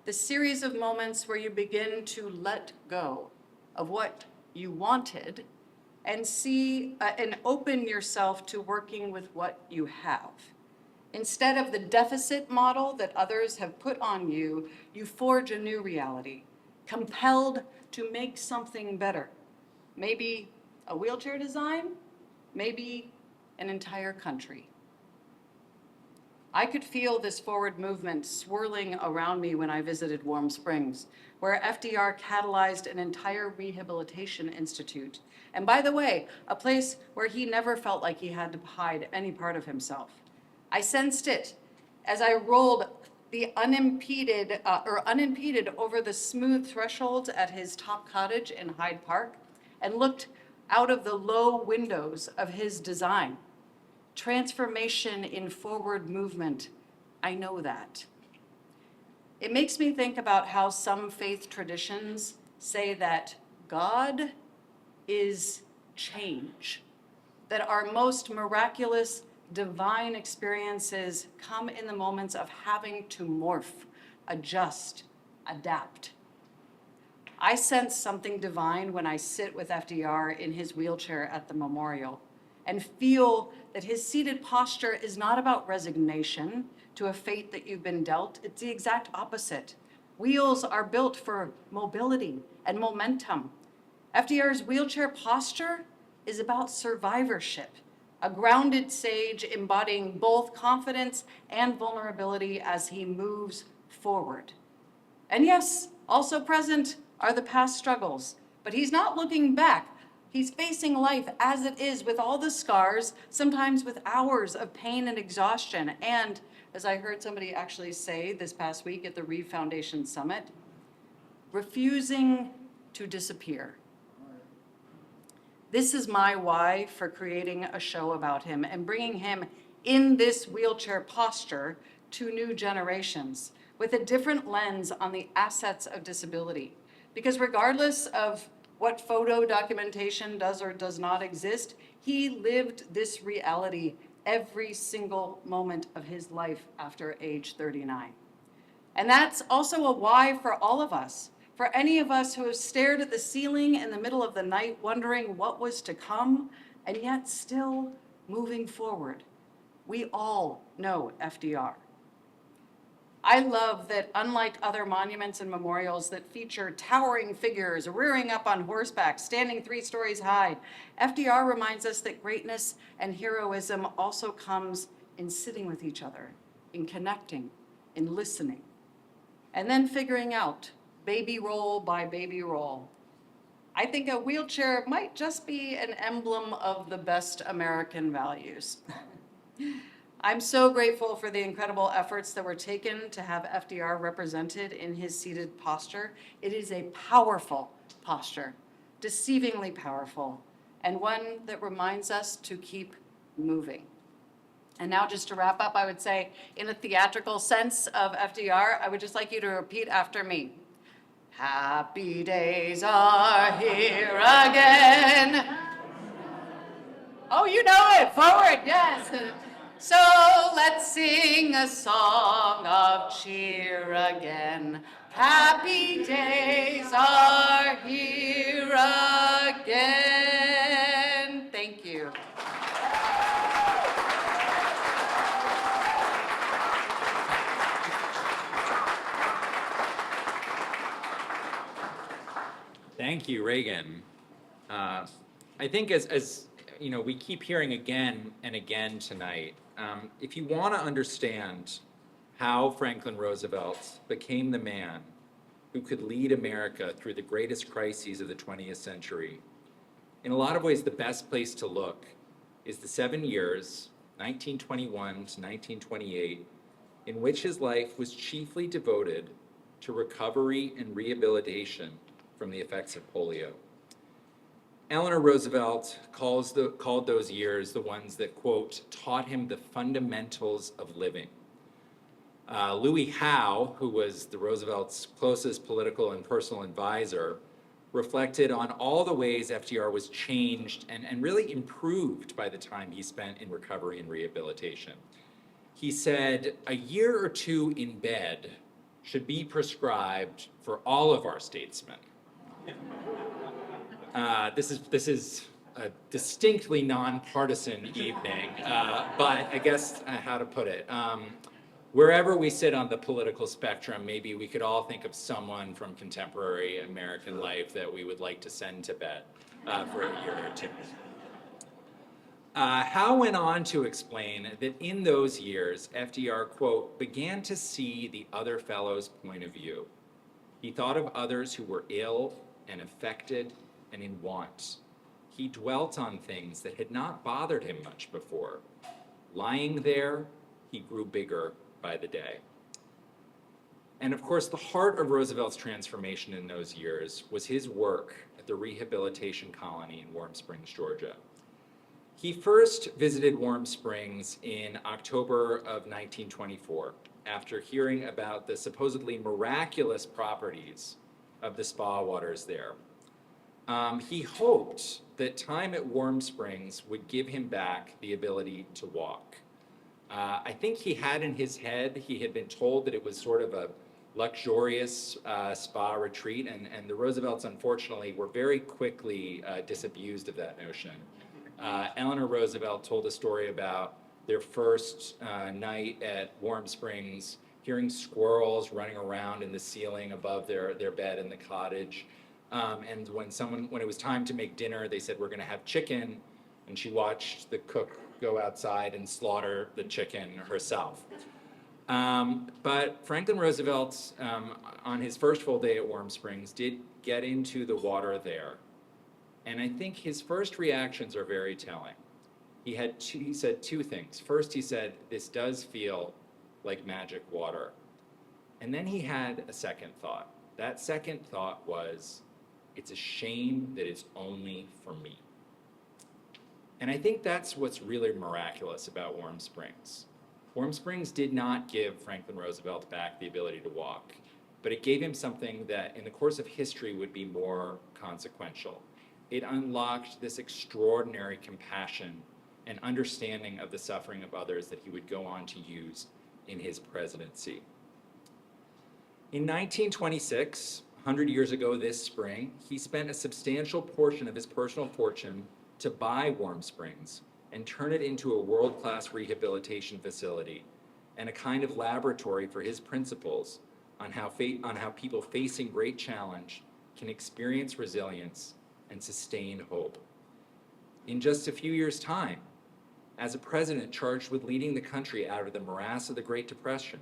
the series of moments where you begin to let go of what you wanted and see and open yourself to working with what you have. Instead of the deficit model that others have put on you, you forge a new reality, compelled to make something better. Maybe a wheelchair design, maybe an entire country. I could feel this forward movement swirling around me when I visited Warm Springs, where FDR catalyzed an entire rehabilitation institute. And by the way, a place where he never felt like he had to hide any part of himself. I sensed it as I rolled the unimpeded over the smooth thresholds at his top cottage in Hyde Park and looked out of the low windows of his design. Transformation in forward movement, I know that. It makes me think about how some faith traditions say that God is change, that our most miraculous divine experiences come in the moments of having to morph, adjust, adapt. I sense something divine when I sit with FDR in his wheelchair at the memorial and feel that his seated posture is not about resignation to a fate that you've been dealt. It's the exact opposite. Wheels are built for mobility and momentum. FDR's wheelchair posture is about survivorship, a grounded sage embodying both confidence and vulnerability as he moves forward. And yes, also present are the past struggles, but he's not looking back. He's facing life as it is with all the scars, sometimes with hours of pain and exhaustion. And as I heard somebody actually say this past week at the Reeve Foundation Summit, refusing to disappear. This is my why for creating a show about him and bringing him in this wheelchair posture to new generations with a different lens on the assets of disability. Because regardless of what photo documentation does or does not exist, he lived this reality every single moment of his life after age 39. And that's also a why for all of us, For any of us who have stared at the ceiling in the middle of the night wondering what was to come, and yet still moving forward, we all know FDR. I love that unlike other monuments and memorials that feature towering figures rearing up on horseback, standing 3 stories high, FDR reminds us that greatness and heroism also comes in sitting with each other, in connecting, in listening, and then figuring out, baby roll by baby roll. I think a wheelchair might just be an emblem of the best American values. I'm so grateful for the incredible efforts that were taken to have FDR represented in his seated posture. It is a powerful posture, deceivingly powerful, and one that reminds us to keep moving. And now just to wrap up, I would say in a theatrical sense of FDR, I would just like you to repeat after me. Happy days are here again. Oh, you know it, forward, yes. So let's sing a song of cheer again. Happy days are here again. Thank you. Thank you, Regan. I think as you know, we keep hearing again and again tonight, if you want to understand how Franklin Roosevelt became the man who could lead America through the greatest crises of the 20th century, in a lot of ways, the best place to look is the 7 years, 1921 to 1928, in which his life was chiefly devoted to recovery and rehabilitation from the effects of polio. Eleanor Roosevelt called those years the ones that, quote, taught him the fundamentals of living. Louis Howe, who was the Roosevelt's closest political and personal advisor, reflected on all the ways FDR was changed and really improved by the time he spent in recovery and rehabilitation. He said, a year or two in bed should be prescribed for all of our statesmen. This is a distinctly nonpartisan evening, but I guess how to put it. Wherever we sit on the political spectrum, maybe we could all think of someone from contemporary American life that we would like to send to bed for a year or two. Howe went on to explain that in those years, FDR, quote, began to see the other fellow's point of view. He thought of others who were ill and affected and in want. He dwelt on things that had not bothered him much before. Lying there, he grew bigger by the day. And of course, the heart of Roosevelt's transformation in those years was his work at the rehabilitation colony in Warm Springs, Georgia. He first visited Warm Springs in October of 1924 after hearing about the supposedly miraculous properties of the spa waters there. He hoped that time at Warm Springs would give him back the ability to walk. I think he had in his head, he had been told that it was sort of a luxurious spa retreat, and the Roosevelts, unfortunately, were very quickly disabused of that notion. Eleanor Roosevelt told a story about their first night at Warm Springs, hearing squirrels running around in the ceiling above their bed in the cottage. And when it was time to make dinner, they said, we're going to have chicken, and she watched the cook go outside and slaughter the chicken herself. But Franklin Roosevelt, on his first full day at Warm Springs, did get into the water there. And I think his first reactions are very telling. He said two things. First, he said, this does feel like magic water. And then he had a second thought. That second thought was, it's a shame that it's only for me. And I think that's what's really miraculous about Warm Springs. Warm Springs did not give Franklin Roosevelt back the ability to walk, but it gave him something that in the course of history would be more consequential. It unlocked this extraordinary compassion and understanding of the suffering of others that he would go on to use in his presidency. In 1926, 100 years ago this spring, he spent a substantial portion of his personal fortune to buy Warm Springs and turn it into a world-class rehabilitation facility and a kind of laboratory for his principles on how people facing great challenge can experience resilience and sustain hope. In just a few years' time, as a president charged with leading the country out of the morass of the Great Depression,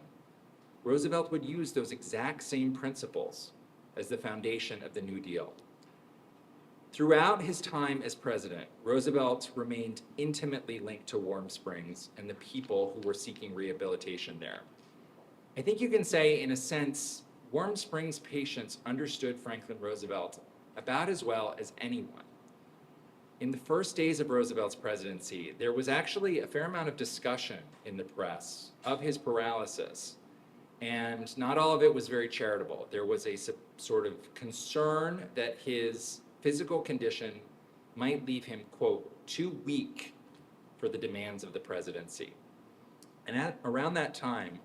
Roosevelt would use those exact same principles as the foundation of the New Deal. Throughout his time as president, Roosevelt remained intimately linked to Warm Springs and the people who were seeking rehabilitation there. I think you can say, in a sense, Warm Springs patients understood Franklin Roosevelt about as well as anyone. In the first days of Roosevelt's presidency, there was actually a fair amount of discussion in the press of his paralysis, and not all of it was very charitable. There was a sort of concern that his physical condition might leave him, quote, too weak for the demands of the presidency. And around that time,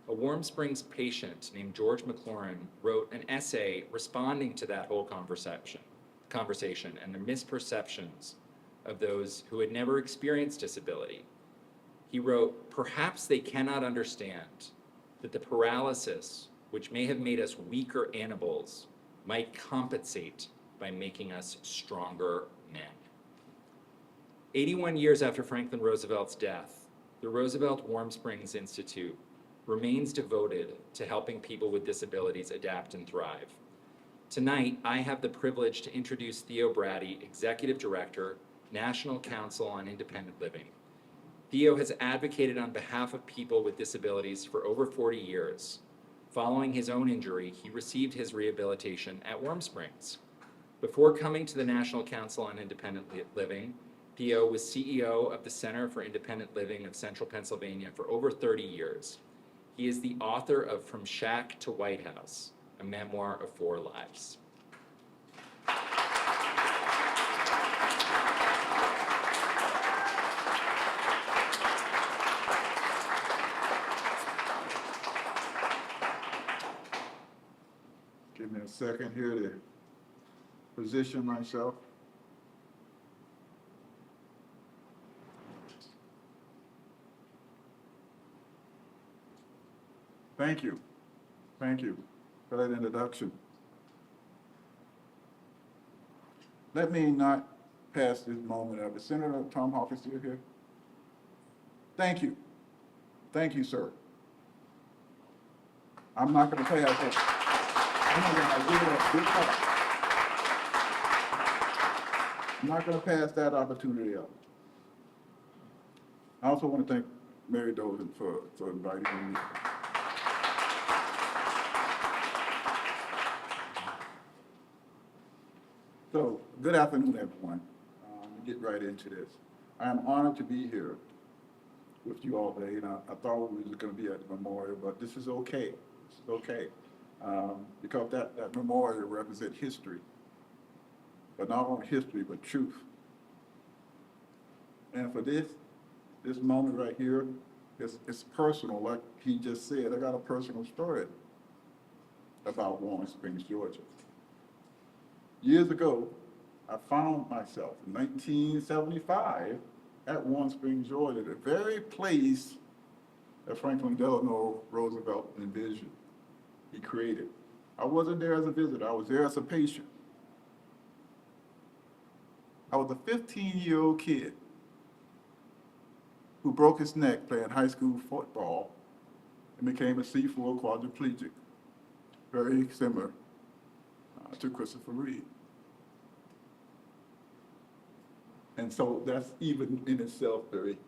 a Warm Springs patient named George McLaurin wrote an essay responding to that whole conversation and the misperceptions of those who had never experienced disability. He wrote, "Perhaps they cannot understand that the paralysis, which may have made us weaker animals, might compensate by making us stronger men." 81 years after Franklin Roosevelt's death, the Roosevelt Warm Springs Institute remains devoted to helping people with disabilities adapt and thrive. Tonight, I have the privilege to introduce Theo Braddy, Executive Director, National Council on Independent Living. Theo has advocated on behalf of people with disabilities for over 40 years. Following his own injury, he received his rehabilitation at Warm Springs. Before coming to the National Council on Independent Living, Theo was CEO of the Center for Independent Living of Central Pennsylvania for over 30 years. He is the author of From Shack to White House, a memoir of 4 lives. Give me a second here to position myself. Thank you. Thank you for that introduction. Let me not pass this moment up. Is Senator Tom Hawkins still here? Thank you. Thank you, sir. I'm not going to pass that. I'm not going to pass that opportunity up. I also want to thank Mary Dolan for inviting me. So, good afternoon, everyone. Get right into this. I am honored to be here with you all today. And I thought we was going to be at the memorial, but this is okay. This is okay. Because that memorial represents history. But not only history, but truth. And for this moment right here, it's personal. Like he just said, I got a personal story about Warm Springs, Georgia. Years ago, I found myself in 1975 at Warm Springs, Georgia, the very place that Franklin Delano Roosevelt envisioned, he created. I wasn't there as a visitor, I was there as a patient. I was a 15-year-old kid who broke his neck playing high school football and became a C4 quadriplegic, very similar to Christopher Reeve. And so that's even in itself very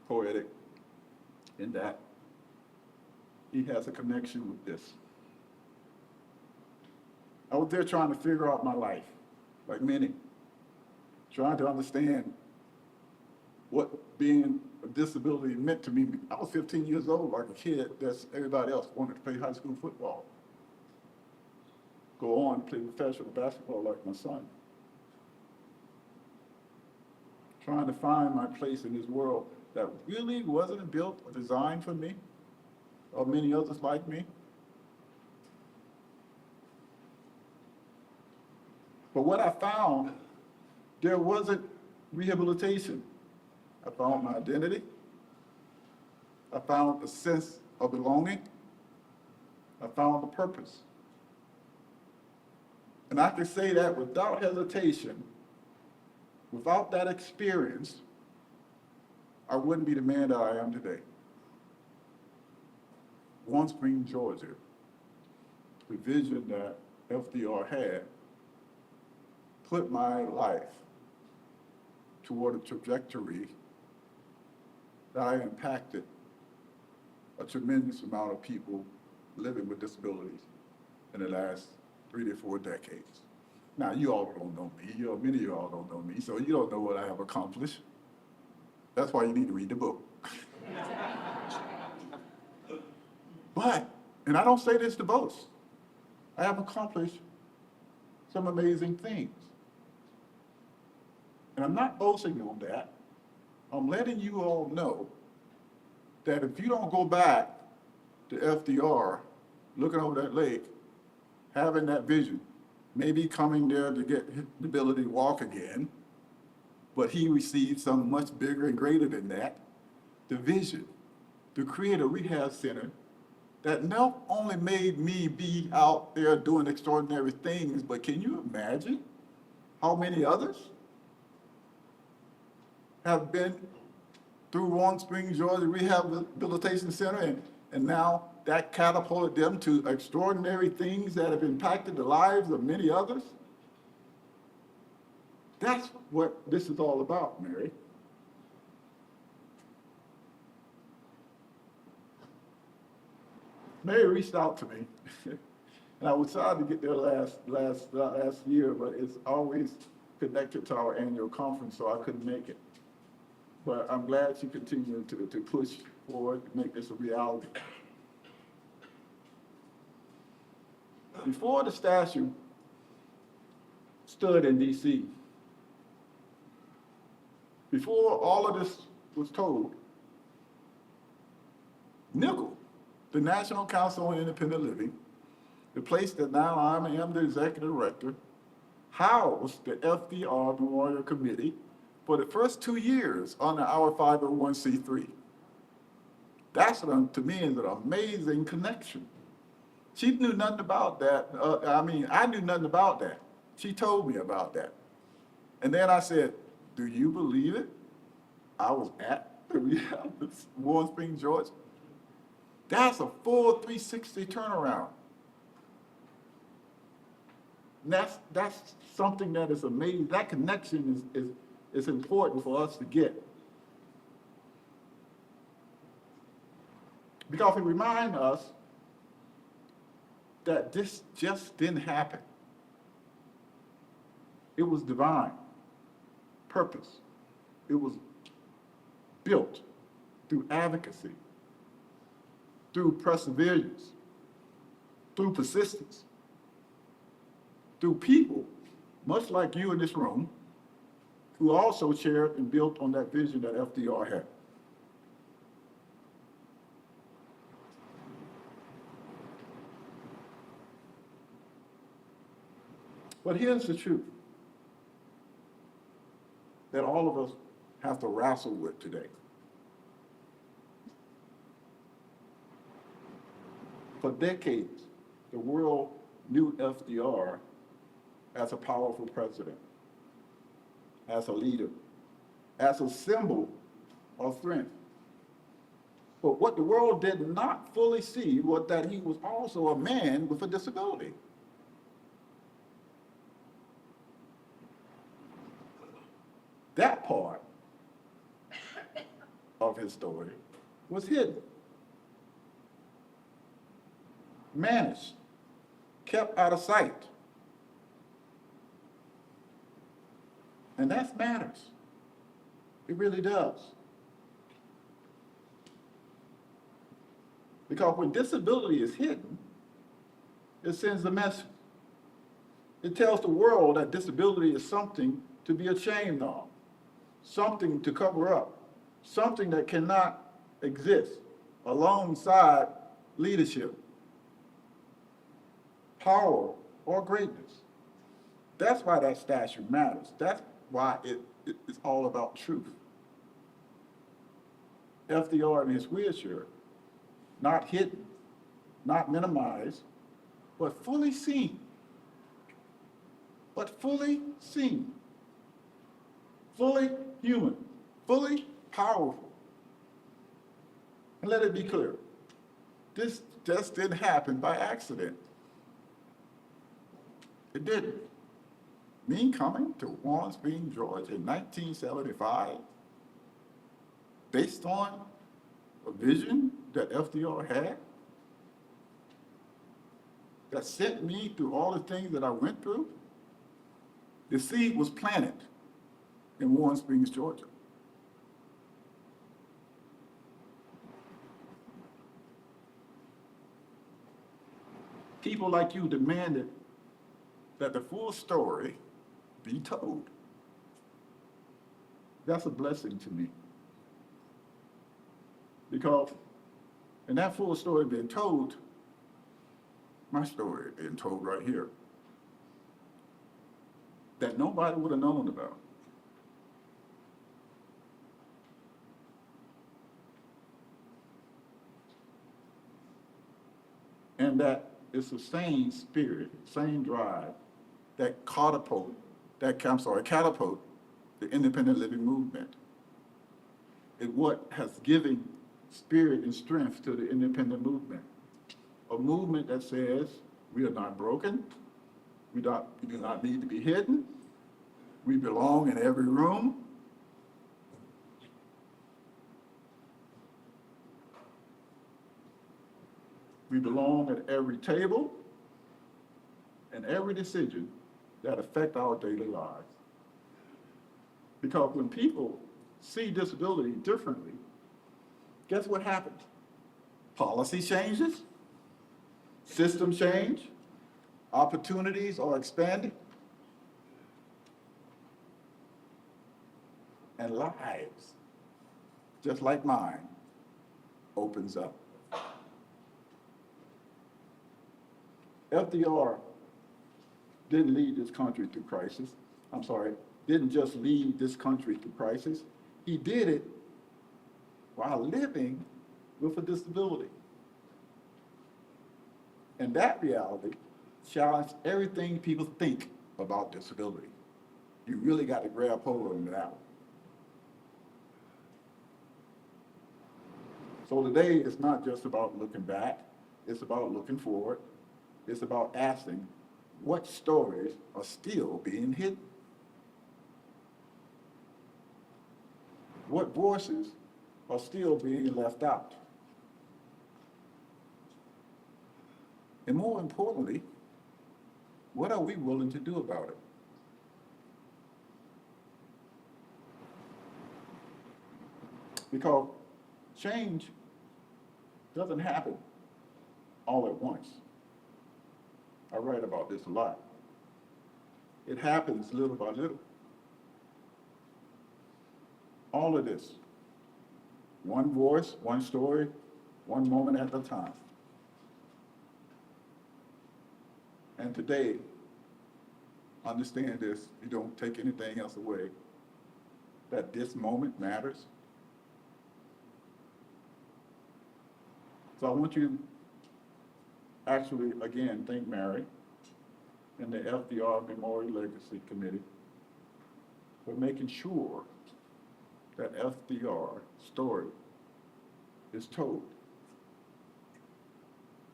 poetic in that he has a connection with this. I was there trying to figure out my life, like many, trying to understand what being a disability meant to me. I was 15 years old, like a kid that's everybody else wanted to play high school football. Go on, play professional basketball like my son. Trying to find my place in this world that really wasn't built or designed for me or many others like me. But what I found, there wasn't rehabilitation. I found my identity. I found a sense of belonging. I found a purpose. And I can say that without hesitation, without that experience, I wouldn't be the man that I am today. Warm Springs, Georgia, the vision that FDR had, put my life toward a trajectory that I impacted a tremendous amount of people living with disabilities in the last 3 to 4 decades. Now, you all don't know me. Many of you all don't know me, so you don't know what I have accomplished. That's why you need to read the book. But, and I don't say this to boast, I have accomplished some amazing things. And I'm not boasting on that. I'm letting you all know that if you don't go back to FDR, looking over that lake, having that vision, maybe coming there to get the ability to walk again, but he received something much bigger and greater than that, the vision to create a rehab center that not only made me be out there doing extraordinary things, but can you imagine how many others have been through Warm Springs, Georgia Rehabilitation Center, and now that catapulted them to extraordinary things that have impacted the lives of many others? That's what this is all about, Mary. Mary reached out to me, and I was trying to get there last year, but it's always connected to our annual conference, so I couldn't make it. But I'm glad she continued to push forward, to make this a reality. Before the statue stood in DC, before all of this was told, Nickel, the National Council on Independent Living, the place that now I am the executive director, housed the FDR Memorial Committee for the first 2 years under our 501c3. That's, to me, is an amazing connection. She knew nothing about that. I knew nothing about that. She told me about that. And then I said, do you believe it? I was at the rehab in Warm Springs, Georgia. That's a full 360 turnaround. And that's something that is amazing. That connection is important for us to get. Because it reminds us that this just didn't happen. It was divine purpose. It was built through advocacy, through perseverance, through persistence, through people, much like you in this room, who also shared and built on that vision that FDR had. But here's the truth that all of us have to wrestle with today. For decades, the world knew FDR as a powerful president, as a leader, as a symbol of strength. But what the world did not fully see was that he was also a man with a disability. That part of his story was hidden, managed, kept out of sight. And that matters. It really does. Because when disability is hidden, it sends a message. It tells the world that disability is something to be ashamed of, something to cover up, something that cannot exist alongside leadership, power, or greatness. That's why that statue matters. That's why it's all about truth. FDR in his wheelchair, not hidden, not minimized, but fully seen. But fully seen. Fully human, fully powerful. And let it be clear, this just didn't happen by accident. It didn't. Me coming to Warren Springs, Georgia in 1975, based on a vision that FDR had, that sent me through all the things that I went through, the seed was planted in Warren Springs, Georgia. People like you demanded that the full story be told. That's a blessing to me. Because in that full story being told, my story being told right here, that nobody would have known about. And that it's the same spirit, same drive that catapult the independent living movement. It's what has given spirit and strength to the independent movement. A movement that says we are not broken, we do not need to be hidden, we belong in every room. We belong at every table and every decision that affect our daily lives. Because when people see disability differently, guess what happens? Policy changes, system change, opportunities are expanded, and lives, just like mine, opens up. FDR didn't lead this country through crisis. Didn't just lead this country through crisis. He did it while living with a disability. And that reality challenged everything people think about disability. You really got to grab hold of that one. So today it's not just about looking back, it's about looking forward. It's about asking what stories are still being hidden. What voices are still being left out? And more importantly, what are we willing to do about it? Because change doesn't happen all at once. I write about this a lot. It happens little by little. All of this, one voice, one story, one moment at a time. And today, understand this, you don't take anything else away, that this moment matters. So I want you actually, again, thank Mary and the FDR Memorial Legacy Committee for making sure that FDR story is told.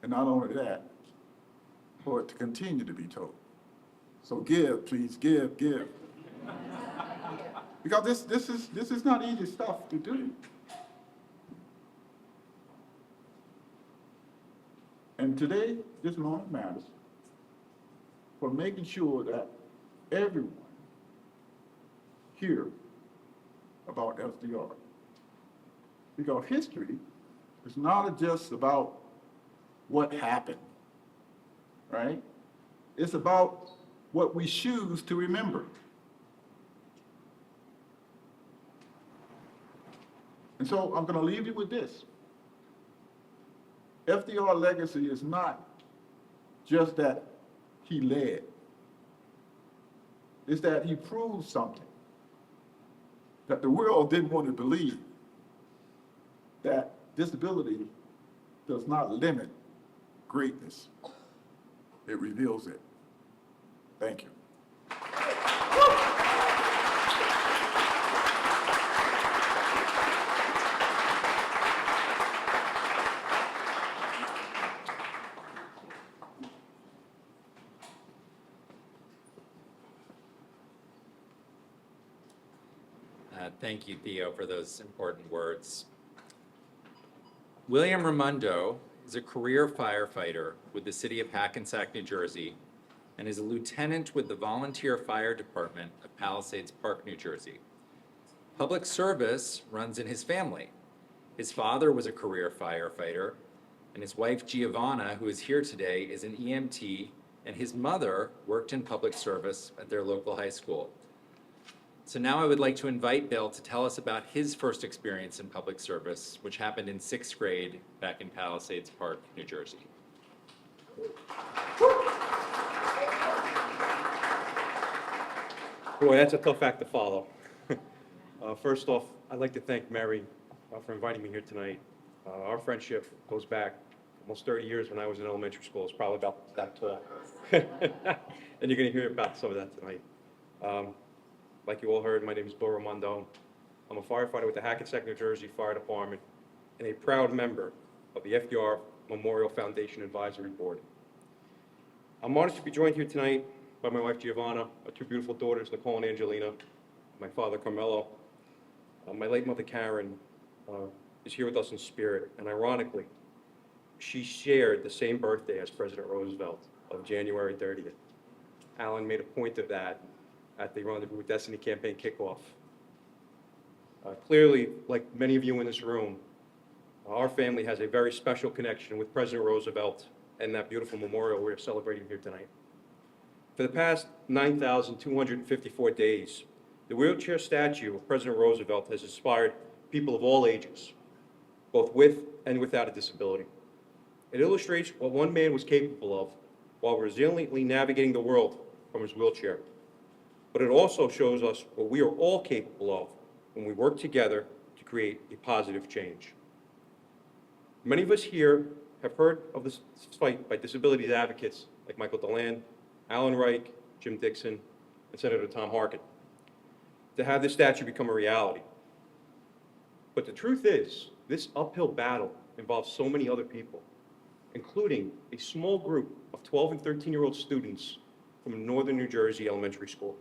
And not only that, for it to continue to be told. So give, please, give. Because this is not easy stuff to do. And today, this moment matters for making sure that everyone hear about FDR. Because history is not just about what happened, right? It's about what we choose to remember. And so I'm going to leave you with this. FDR legacy is not just that he led. is that he proved something that the world didn't want to believe, that disability does not limit greatness. It reveals it. Thank you. Thank you, Theo, for those important words. William Raimondo is a career firefighter with the city of Hackensack, New Jersey, and is a lieutenant with the Volunteer Fire Department of Palisades Park, New Jersey. Public service runs in his family. His father was a career firefighter, and his wife Giovanna, who is here today, is an EMT, and his mother worked in public service at their local high school. So now I would like to invite Bill to tell us about his first experience in public service, which happened in 6th grade back in Palisades Park, New Jersey. Boy, that's a tough act to follow. First off, I'd like to thank Mary for inviting me here tonight. Our friendship goes back almost 30 years when I was in elementary school. It's probably about that tall. And you're going to hear about some of that tonight. Like you all heard, my name is Bill Raimondo. I'm a firefighter with the Hackensack, New Jersey Fire Department and a proud member of the FDR Memorial Foundation Advisory Board. I'm honored to be joined here tonight by my wife Giovanna, our two beautiful daughters, Nicole and Angelina, my father Carmelo. My late mother Karen is here with us in spirit, and ironically, she shared the same birthday as President Roosevelt of January 30th. Alan made a point of that at the Rendezvous with Destiny campaign kickoff. Clearly, like many of you in this room, our family has a very special connection with President Roosevelt and that beautiful memorial we're celebrating here tonight. For the past 9,254 days, the wheelchair statue of President Roosevelt has inspired people of all ages, both with and without a disability. It illustrates what one man was capable of while resiliently navigating the world from his wheelchair. But it also shows us what we are all capable of when we work together to create a positive change. Many of us here have heard of this fight by disabilities advocates like Michael Deland, Alan Reich, Jim Dixon, and Senator Tom Harkin, to have this statue become a reality. But the truth is, this uphill battle involves so many other people, including a small group of 12 and 13-year-old students from Northern New Jersey Elementary School.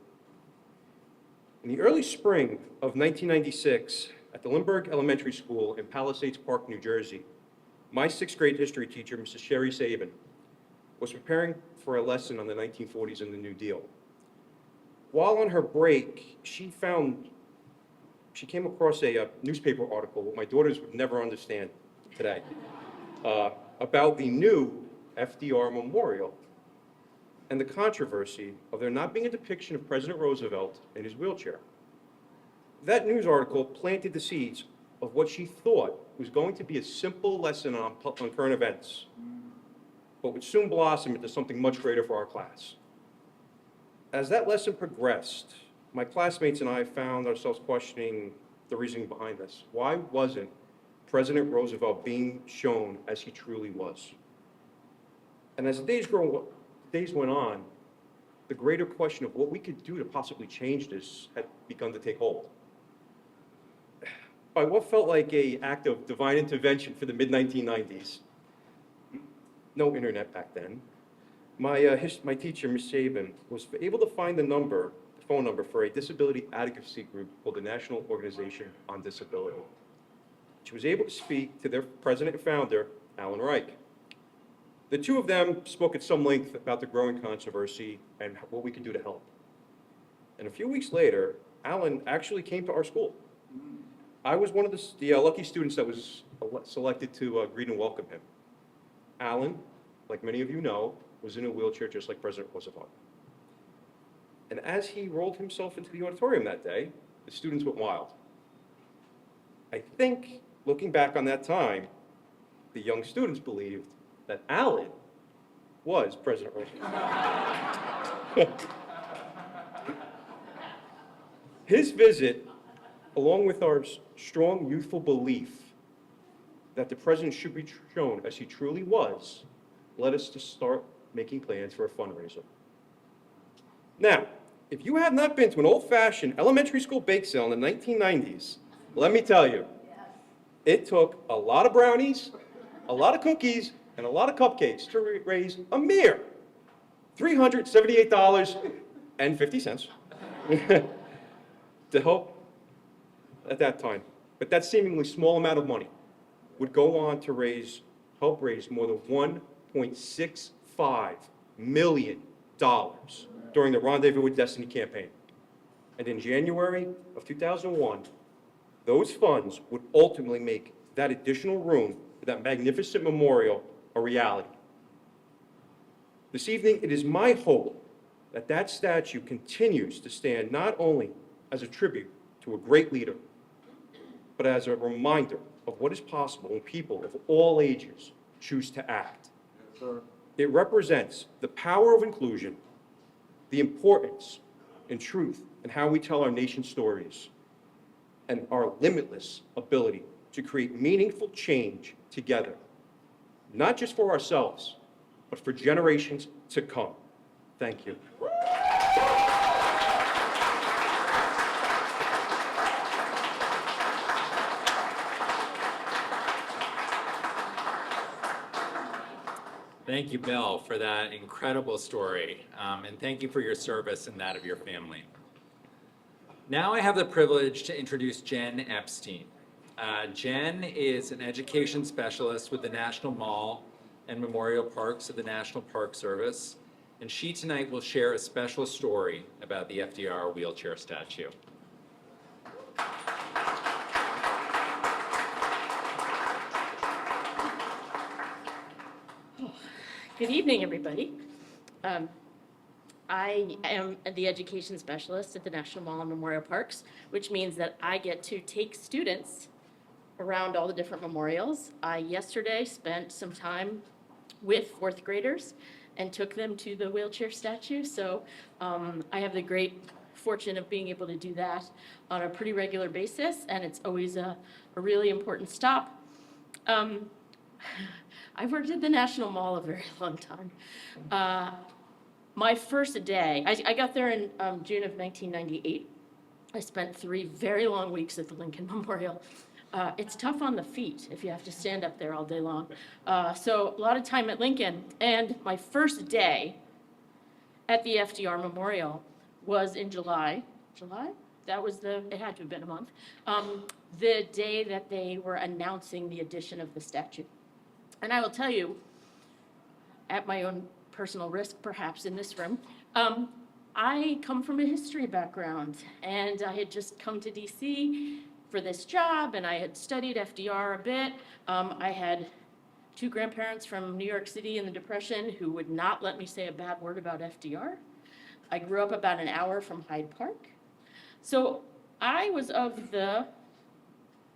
In the early spring of 1996, at the Lindbergh Elementary School in Palisades Park, New Jersey, my 6th grade history teacher, Mrs. Sherry Sabin, was preparing for a lesson on the 1940s and the New Deal. While on her break, she came across a newspaper article, what my daughters would never understand today, about the new FDR Memorial and the controversy of there not being a depiction of President Roosevelt in his wheelchair. That news article planted the seeds of what she thought was going to be a simple lesson on current events, but would soon blossom into something much greater for our class. As that lesson progressed, my classmates and I found ourselves questioning the reasoning behind this. Why wasn't President Roosevelt being shown as he truly was? And as the days went on, the greater question of what we could do to possibly change this had begun to take hold. By what felt like an act of divine intervention for the mid-1990s, no internet back then, my teacher, Ms. Sabin, was able to find the phone number for a disability advocacy group called the National Organization on Disability. She was able to speak to their president and founder, Alan Reich. The two of them spoke at some length about the growing controversy and what we could do to help. And a few weeks later, Alan actually came to our school. I was one of the lucky students that was selected to greet and welcome him. Alan, like many of you know, was in a wheelchair just like President Roosevelt. And as he rolled himself into the auditorium that day, the students went wild. I think, looking back on that time, the young students believed that Alan was President Roosevelt. His visit, along with our strong youthful belief that the president should be shown as he truly was, led us to start making plans for a fundraiser. Now, if you have not been to an old-fashioned elementary school bake sale in the 1990s, let me tell you, it took a lot of brownies, a lot of cookies, and a lot of cupcakes to raise a mere $378.50 to help at that time. But that seemingly small amount of money would go on to help raise more than $1.65 million during the Rendezvous with Destiny campaign. And in January of 2001, those funds would ultimately make that additional room for that magnificent memorial a reality. This evening, it is my hope that that statue continues to stand not only as a tribute to a great leader, but as a reminder of what is possible when people of all ages choose to act. Yes, sir. It represents the power of inclusion, the importance and truth in how we tell our nation's stories, and our limitless ability to create meaningful change together, not just for ourselves, but for generations to come. Thank you. Thank you, Bill, for that incredible story, and thank you for your service and that of your family. Now I have the privilege to introduce Jen Epstein. Jen is an education specialist with the National Mall and Memorial Parks of the National Park Service, and she tonight will share a special story about the FDR wheelchair statue. Good evening, everybody. I am the education specialist at the National Mall and Memorial Parks, which means that I get to take students around all the different memorials. I yesterday spent some time with fourth graders and took them to the wheelchair statue. So I have the great fortune of being able to do that on a pretty regular basis, and it's always a really important stop. I've worked at the National Mall a very long time. My first day, I got there in June of 1998. I spent 3 very long weeks at the Lincoln Memorial. It's tough on the feet if you have to stand up there all day long. So a lot of time at Lincoln. And my first day at the FDR Memorial was in July. July? It had to have been a month. The day that they were announcing the addition of the statue. And I will tell you, at my own personal risk, perhaps, in this room, I come from a history background, and I had just come to DC for this job, and I had studied FDR a bit. I had 2 grandparents from New York City in the Depression who would not let me say a bad word about FDR. I grew up about an hour from Hyde Park. So I was of the,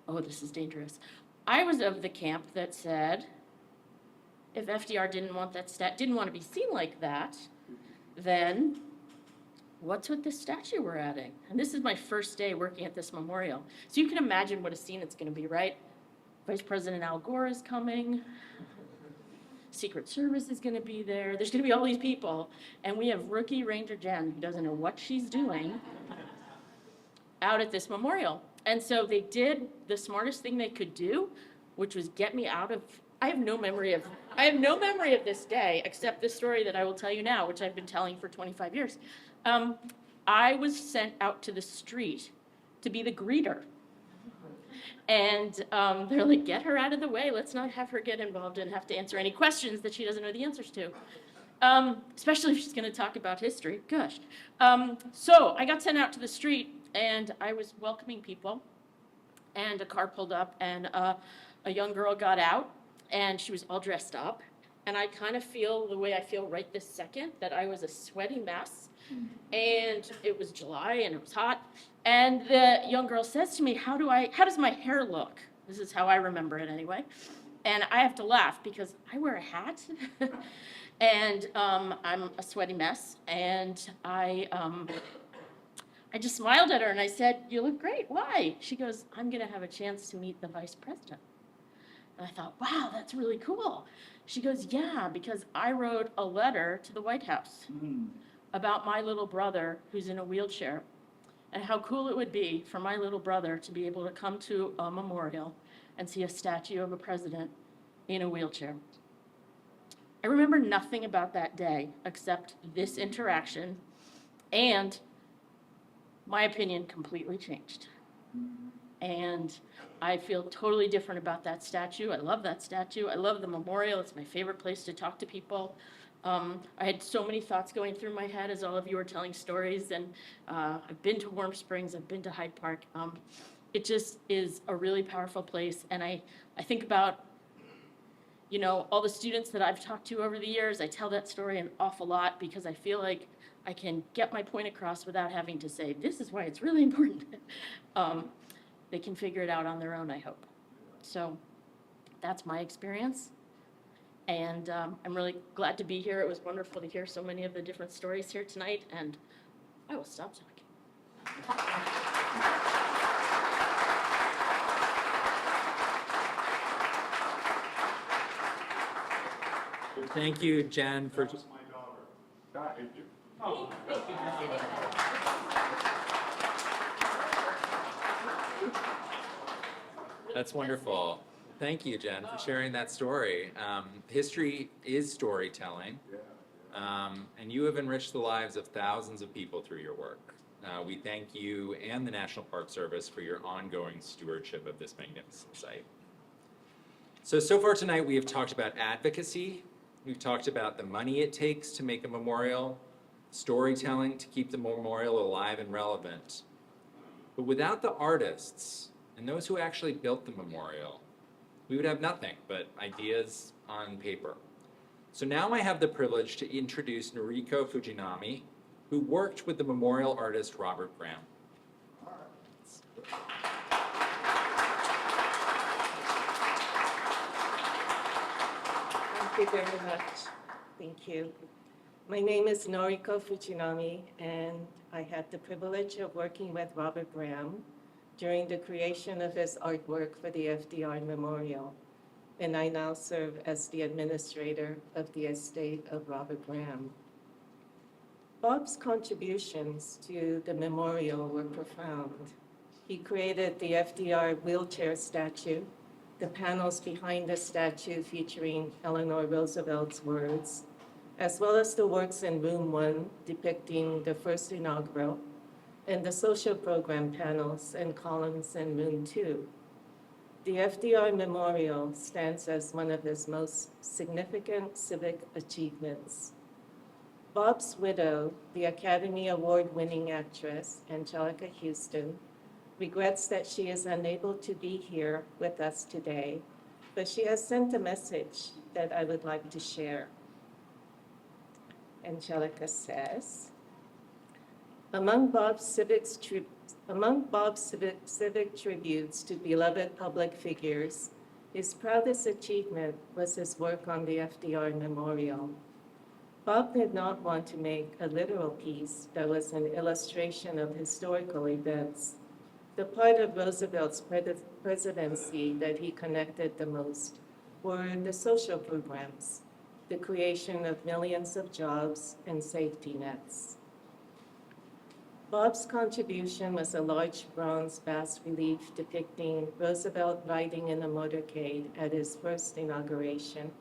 oh, this is dangerous. I was of the camp that said, if FDR didn't want to be seen like that, then what's with this statue we're adding? And this is my first day working at this memorial. So you can imagine what a scene it's going to be, right? Vice President Al Gore is coming. Secret Service is going to be there. There's going to be all these people. And we have rookie Ranger Jen, who doesn't know what she's doing, out at this memorial. And so they did the smartest thing they could do, which was get me out of, I have no memory of this day, except this story that I will tell you now, which I've been telling for 25 years. I was sent out to the street to be the greeter. And they're like, get her out of the way. Let's not have her get involved and have to answer any questions that she doesn't know the answers to. Especially if she's going to talk about history. Gosh. So I got sent out to the street, and I was welcoming people. And a car pulled up, and a young girl got out, and she was all dressed up. And I kind of feel the way I feel right this second, that I was a sweaty mess. And it was July, and it was hot. And the young girl says to me, how does my hair look? This is how I remember it anyway. And I have to laugh because I wear a hat and I'm a sweaty mess. And I I just smiled at her and I said, "You look great. Why?" She goes, "I'm going to have a chance to meet the vice president." And I thought, wow, that's really cool. She goes, "Yeah, because I wrote a letter to the White House about my little brother who's in a wheelchair and how cool it would be for my little brother to be able to come to a memorial and see a statue of a president in a wheelchair." I remember nothing about that day except this interaction, and my opinion completely changed. And I feel totally different about that statue. I love that statue. I love the memorial. It's my favorite place to talk to people. I had so many thoughts going through my head as all of you were telling stories, and I've been to Warm Springs, I've been to Hyde Park. It just is a really powerful place, and I think about, you know, all the students that I've talked to over the years. I tell that story an awful lot because I feel like I can get my point across without having to say, this is why it's really important. They can figure it out on their own, I hope. So that's my experience. And I'm really glad to be here. It was wonderful to hear so many of the different stories here tonight, and I will stop talking. Thank you, Jen, for. That's my daughter. Thank you. That's wonderful. Thank you, Jen, for sharing that story. History is storytelling, and you have enriched the lives of thousands of people through your work. We thank you and the National Park Service for your ongoing stewardship of this magnificent site. So far tonight, we have talked about advocacy. We've talked about the money it takes to make a memorial, storytelling to keep the memorial alive and relevant. But without the artists and those who actually built the memorial, we would have nothing but ideas on paper. So now I have the privilege to introduce Noriko Fujinami, who worked with the memorial artist Robert Graham. Thank you very much. Thank you. My name is Noriko Fujinami, and I had the privilege of working with Robert Graham during the creation of his artwork for the FDR Memorial. And I now serve as the administrator of the estate of Robert Graham. Bob's contributions to the memorial were profound. He created the FDR wheelchair statue, the panels behind the statue featuring Eleanor Roosevelt's words, as well as the works in Room 1 depicting the first inaugural, and the social program panels and columns in Room 2. The FDR Memorial stands as one of his most significant civic achievements. Bob's widow, the Academy Award-winning actress, Angelica Houston, regrets that she is unable to be here with us today, but she has sent a message that I would like to share. Angelica says, among Bob's civic tributes to beloved public figures, his proudest achievement was his work on the FDR Memorial. Bob did not want to make a literal piece that was an illustration of historical events. The part of Roosevelt's presidency that he connected the most were the social programs, the creation of millions of jobs and safety nets. Bob's contribution was a large bronze bas-relief depicting Roosevelt riding in a motorcade at his first inauguration.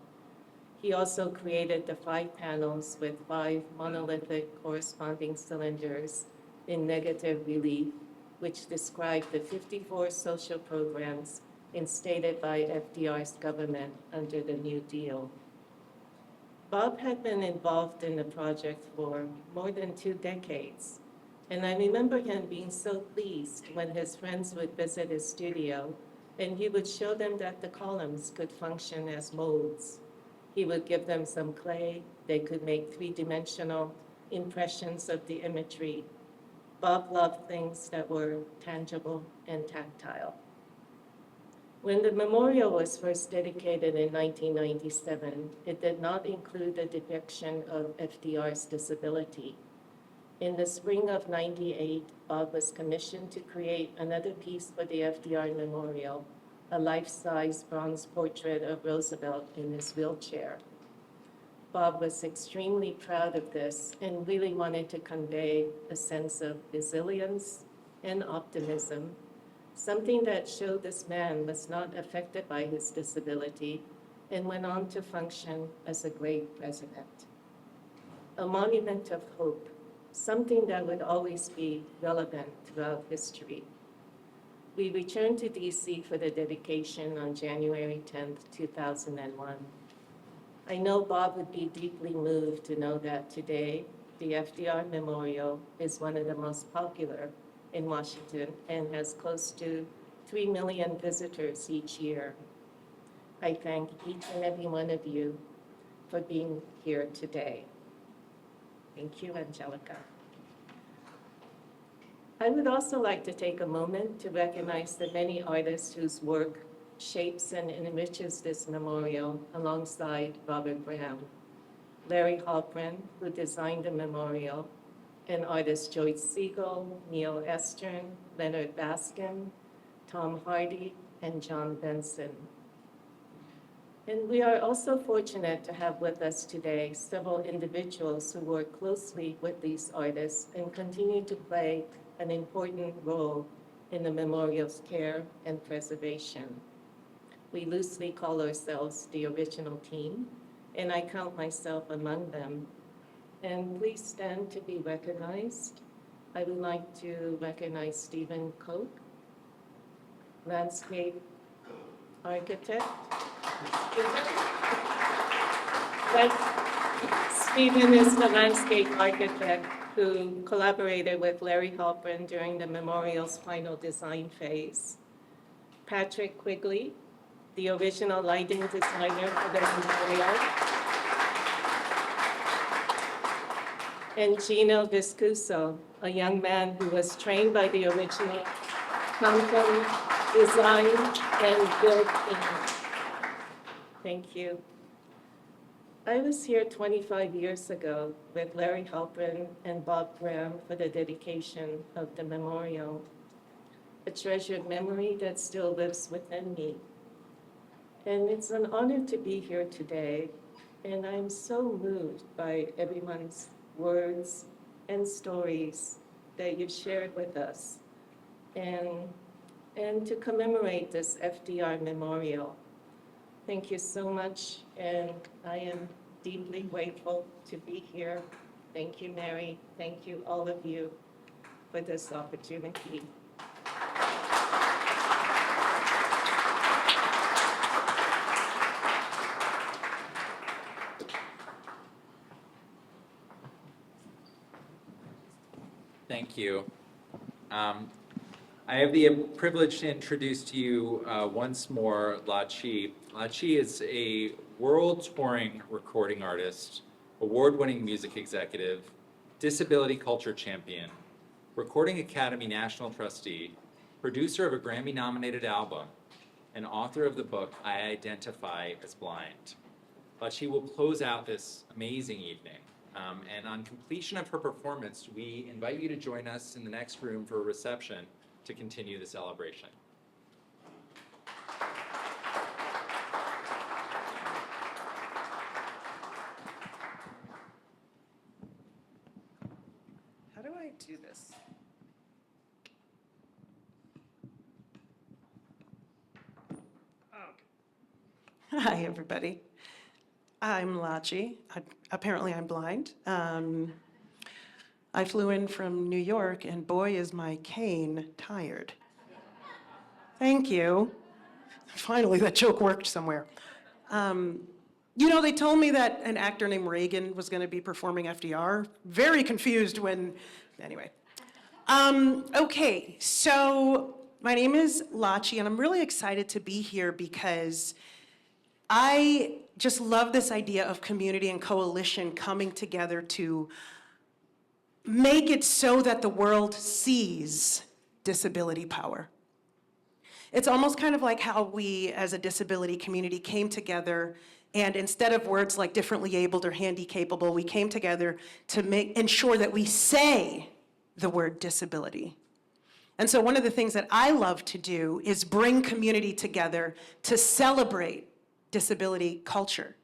He also created the 5 panels with 5 monolithic corresponding cylinders in negative relief, which described the 54 social programs instated by FDR's government under the New Deal. Bob had been involved in the project for more than 2 decades, and I remember him being so pleased when his friends would visit his studio and he would show them that the columns could function as molds. He would give them some clay, they could make 3-dimensional impressions of the imagery. Bob loved things that were tangible and tactile. When the memorial was first dedicated in 1997, it did not include a depiction of FDR's disability. In the spring of '98, Bob was commissioned to create another piece for the FDR Memorial, a life-size bronze portrait of Roosevelt in his wheelchair. Bob was extremely proud of this and really wanted to convey a sense of resilience and optimism, something that showed this man was not affected by his disability and went on to function as a great president. A monument of hope, something that would always be relevant throughout history. We returned to DC for the dedication on January 10th, 2001. I know Bob would be deeply moved to know that today, the FDR Memorial is one of the most popular in Washington and has close to 3 million visitors each year. I thank each and every one of you for being here today. Thank you, Angelica. I would also like to take a moment to recognize the many artists whose work shapes and enriches this memorial alongside Robert Graham. Larry Halprin, who designed the memorial, and artists Joyce Siegel, Neil Estern, Leonard Baskin, Tom Hardy, and John Benson. And we are also fortunate to have with us today several individuals who work closely with these artists and continue to play an important role in the memorial's care and preservation. We loosely call ourselves the original team, and I count myself among them. And please stand to be recognized. I would like to recognize Stephen Koch, landscape architect. Stephen is the landscape architect who collaborated with Larry Halprin during the memorial's final design phase. Patrick Quigley, the original lighting designer for the memorial. And Gino Viscuso, a young man who was trained by the original Compton design and build team. Thank you. I was here 25 years ago with Larry Halprin and Bob Graham for the dedication of the memorial, a treasured memory that still lives within me. And it's an honor to be here today, and I'm so moved by everyone's words and stories that you've shared with us, and to commemorate this FDR memorial. Thank you so much, and I am deeply grateful to be here. Thank you, Mary. Thank you, all of you, for this opportunity. Thank you. I have the privilege to introduce to you once more Lachi. Lachi is a world-touring recording artist, award-winning music executive, disability culture champion, Recording Academy National Trustee, producer of a Grammy-nominated album, and author of the book I Identify as Blind. Lachi will close out this amazing evening. And on completion of her performance, we invite you to join us in the next room for a reception to continue the celebration. How do I do this? Oh. Hi, everybody. I'm Lachi. Apparently, I'm blind. I flew in from New York, and boy, is my cane tired. Thank you. Finally, that joke worked somewhere. You know, they told me that an actor named Regan was going to be performing FDR. Very confused when, anyway. Okay, so my name is Lachi, and I'm really excited to be here because I just love this idea of community and coalition coming together to make it so that the world sees disability power. It's almost kind of like how we as a disability community came together And instead of words like differently abled or handy capable, we came together to ensure that we say the word disability. And so one of the things that I love to do is bring community together to celebrate disability culture.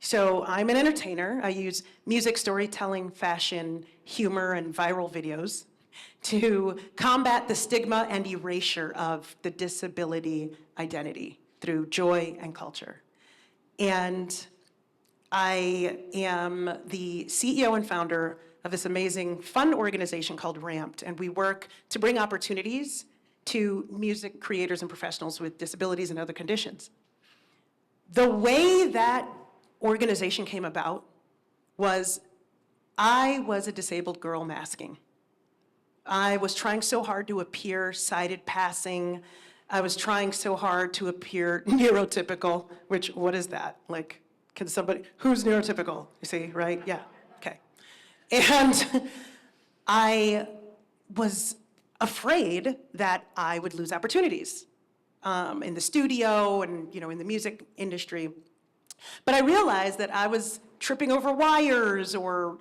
So I'm an entertainer. I use music, storytelling, fashion, humor, and viral videos to combat the stigma and erasure of the disability identity through joy and culture. And I am the CEO and founder of this amazing fun organization called Ramped, and we work to bring opportunities to music creators and professionals with disabilities and other conditions. The way that organization came about was I was a disabled girl masking. I was trying so hard to appear sighted passing. I was trying so hard to appear neurotypical, which, what is that? Like, can somebody, who's neurotypical? You see, right? Yeah, okay. And I was afraid that I would lose opportunities in the studio and, in the music industry. But I realized that I was tripping over wires or,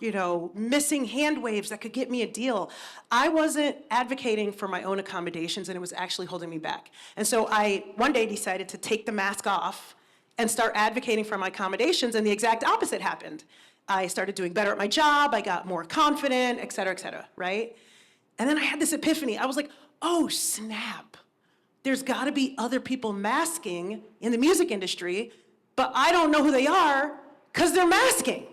missing hand waves that could get me a deal. I wasn't advocating for my own accommodations, and it was actually holding me back. And so I, one day, decided to take the mask off and start advocating for my accommodations, and the exact opposite happened. I started doing better at my job, I got more confident, et cetera, right? And then I had this epiphany. I was like, oh, snap. There's gotta be other people masking in the music industry, but I don't know who they are because they're masking.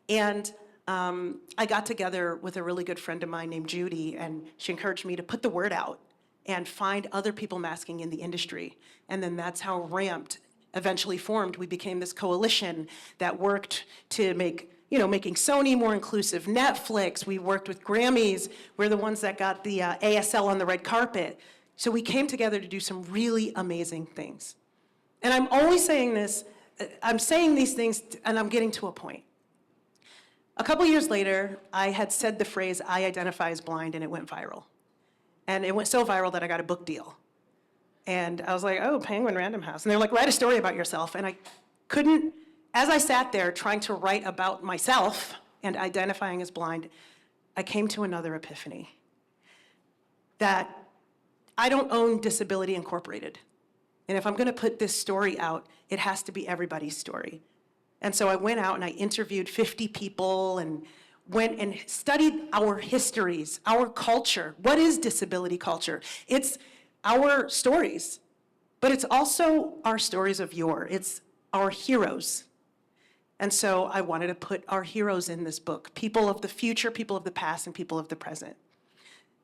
And I got together with a really good friend of mine named Judy, and she encouraged me to put the word out and find other people masking in the industry. And then that's how Ramped eventually formed. We became this coalition that worked to make, making Sony more inclusive, Netflix, we worked with Grammys, we're the ones that got the ASL on the red carpet. So we came together to do some really amazing things. And I'm only saying this, I'm saying these things, and I'm getting to a point. A couple years later, I had said the phrase, I identify as blind, and it went viral. And it went so viral that I got a book deal. And I was like, oh, Penguin Random House. And they're like, write a story about yourself. And I couldn't, as I sat there trying to write about myself and identifying as blind, I came to another epiphany. That I don't own Disability Incorporated. And if I'm gonna put this story out, it has to be everybody's story. And so I went out and I interviewed 50 people and went and studied our histories, our culture. What is disability culture? It's our stories, but it's also our stories of yore. It's our heroes. And so I wanted to put our heroes in this book, people of the future, people of the past, and people of the present.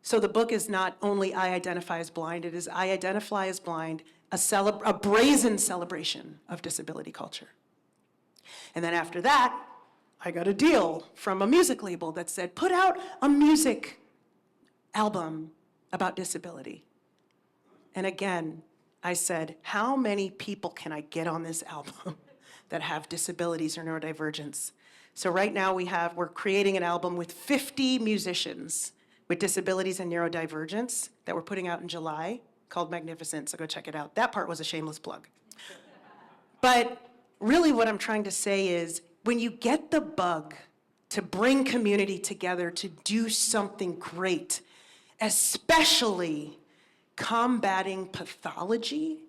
So the book is not only I identify as blind, it is I identify as blind, a brazen celebration of disability culture. And then after that, I got a deal from a music label that said, put out a music album about disability. And again, I said, how many people can I get on this album that have disabilities or neurodivergence? So right now we're creating an album with 50 musicians with disabilities and neurodivergence that we're putting out in July called Magnificent, so go check it out. That part was a shameless plug. But really what I'm trying to say is, when you get the bug to bring community together to do something great, especially combating pathology,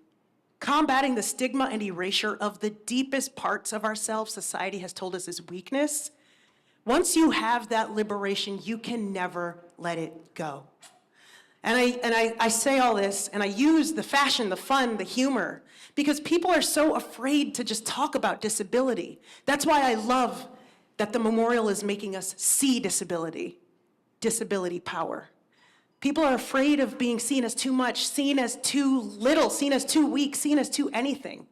combating the stigma and erasure of the deepest parts of ourselves society has told us is weakness, once you have that liberation, you can never let it go. And I say all this, and I use the fashion, the fun, the humor, because people are so afraid to just talk about disability. That's why I love that the memorial is making us see disability, disability power. People are afraid of being seen as too much, seen as too little, seen as too weak, seen as too anything.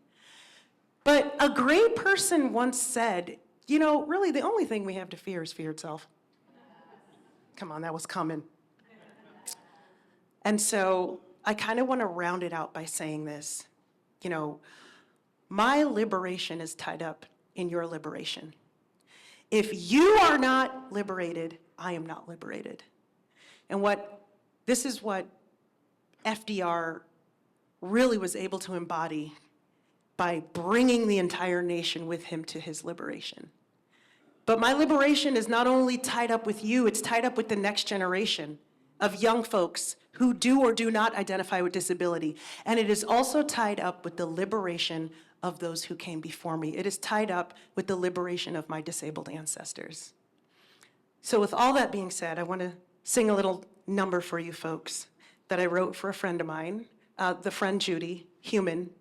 But a great person once said, really the only thing we have to fear is fear itself. Come on, that was coming. And so I kind of want to round it out by saying this. My liberation is tied up in your liberation. If you are not liberated, I am not liberated. And this is what FDR really was able to embody by bringing the entire nation with him to his liberation. But my liberation is not only tied up with you, it's tied up with the next generation of young folks who do or do not identify with disability. And it is also tied up with the liberation of those who came before me. It is tied up with the liberation of my disabled ancestors. So with all that being said, I want to sing a little number for you folks that I wrote for a friend of mine, the friend Judy, human,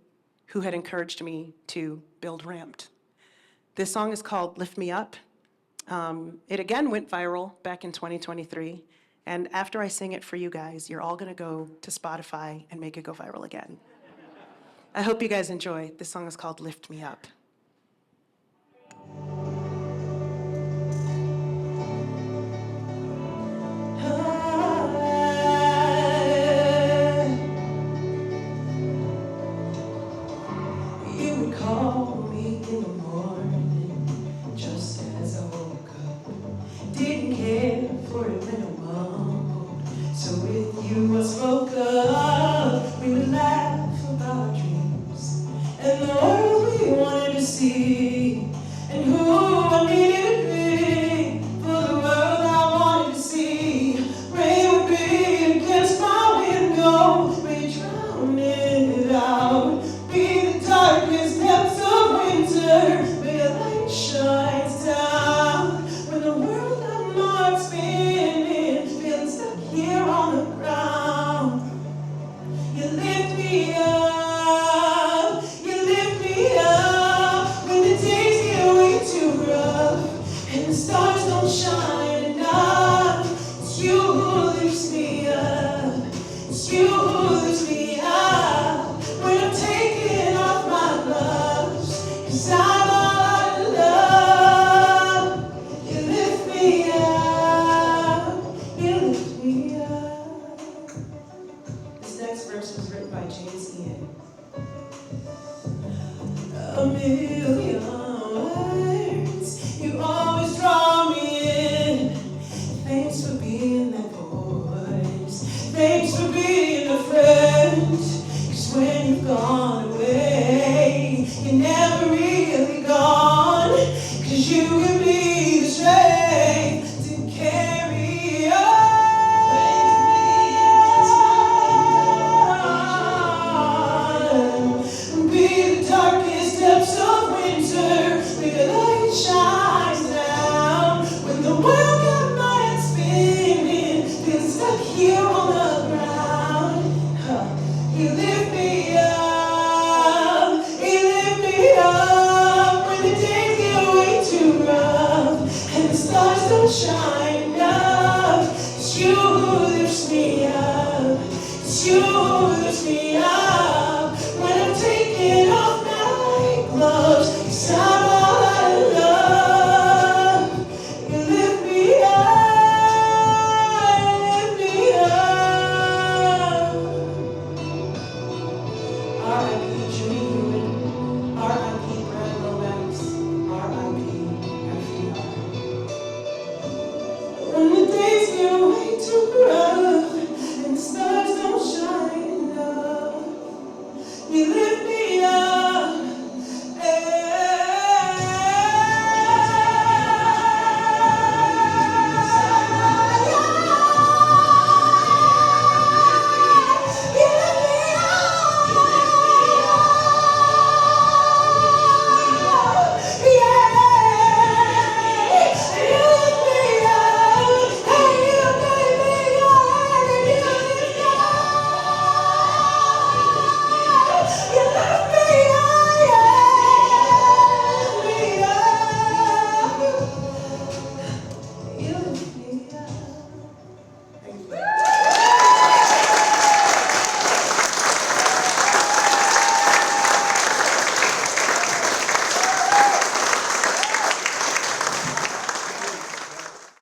who had encouraged me to build Ramped. This song is called Lift Me Up. It again went viral back in 2023. And after I sing it for you guys, you're all gonna go to Spotify and make it go viral again. I hope you guys enjoy. This song is called Lift Me Up. You would call me in the morning, just as I woke up. Didn't care for it when I mumbled, so with you I spoke up. We would laugh about our dreams and the world we wanted to see, and who I needed to be for the world I wanted to see. Rain would be against my window, we drown it out. Be the darkest depths of winter, where your light shines down. When the world I'm not spinning, feeling stuck here on the ground. You lift me up, when the days get way too rough, and the stars don't shine enough. It's you who lifts me up, it's you who lifts me up. When I'm taking off my gloves, 'cause I'm all out of love. You lift me up, you lift me up. This next verse was written by James Ian. A million words, you always draw me in. Thanks for being that voice, thanks for being a friend. 'Cause when you've gone away, you're never really gone. 'Cause you give me the strength to carry on. Be the darkest depths of winter, where the light shines down. When the world got my head spinning, feeling stuck here on the ground. You lift me up, when the days get way too rough, and the stars don't shine enough. It's you who lifts me up, it's you who lifts me up. When I'm taking off my gloves, 'cause I'm all out of love. You lift me up, you lift me up. R.I.P. Judy Newman, R.I.P. Braddy, R.I.P. FDR. When the days get way too rough,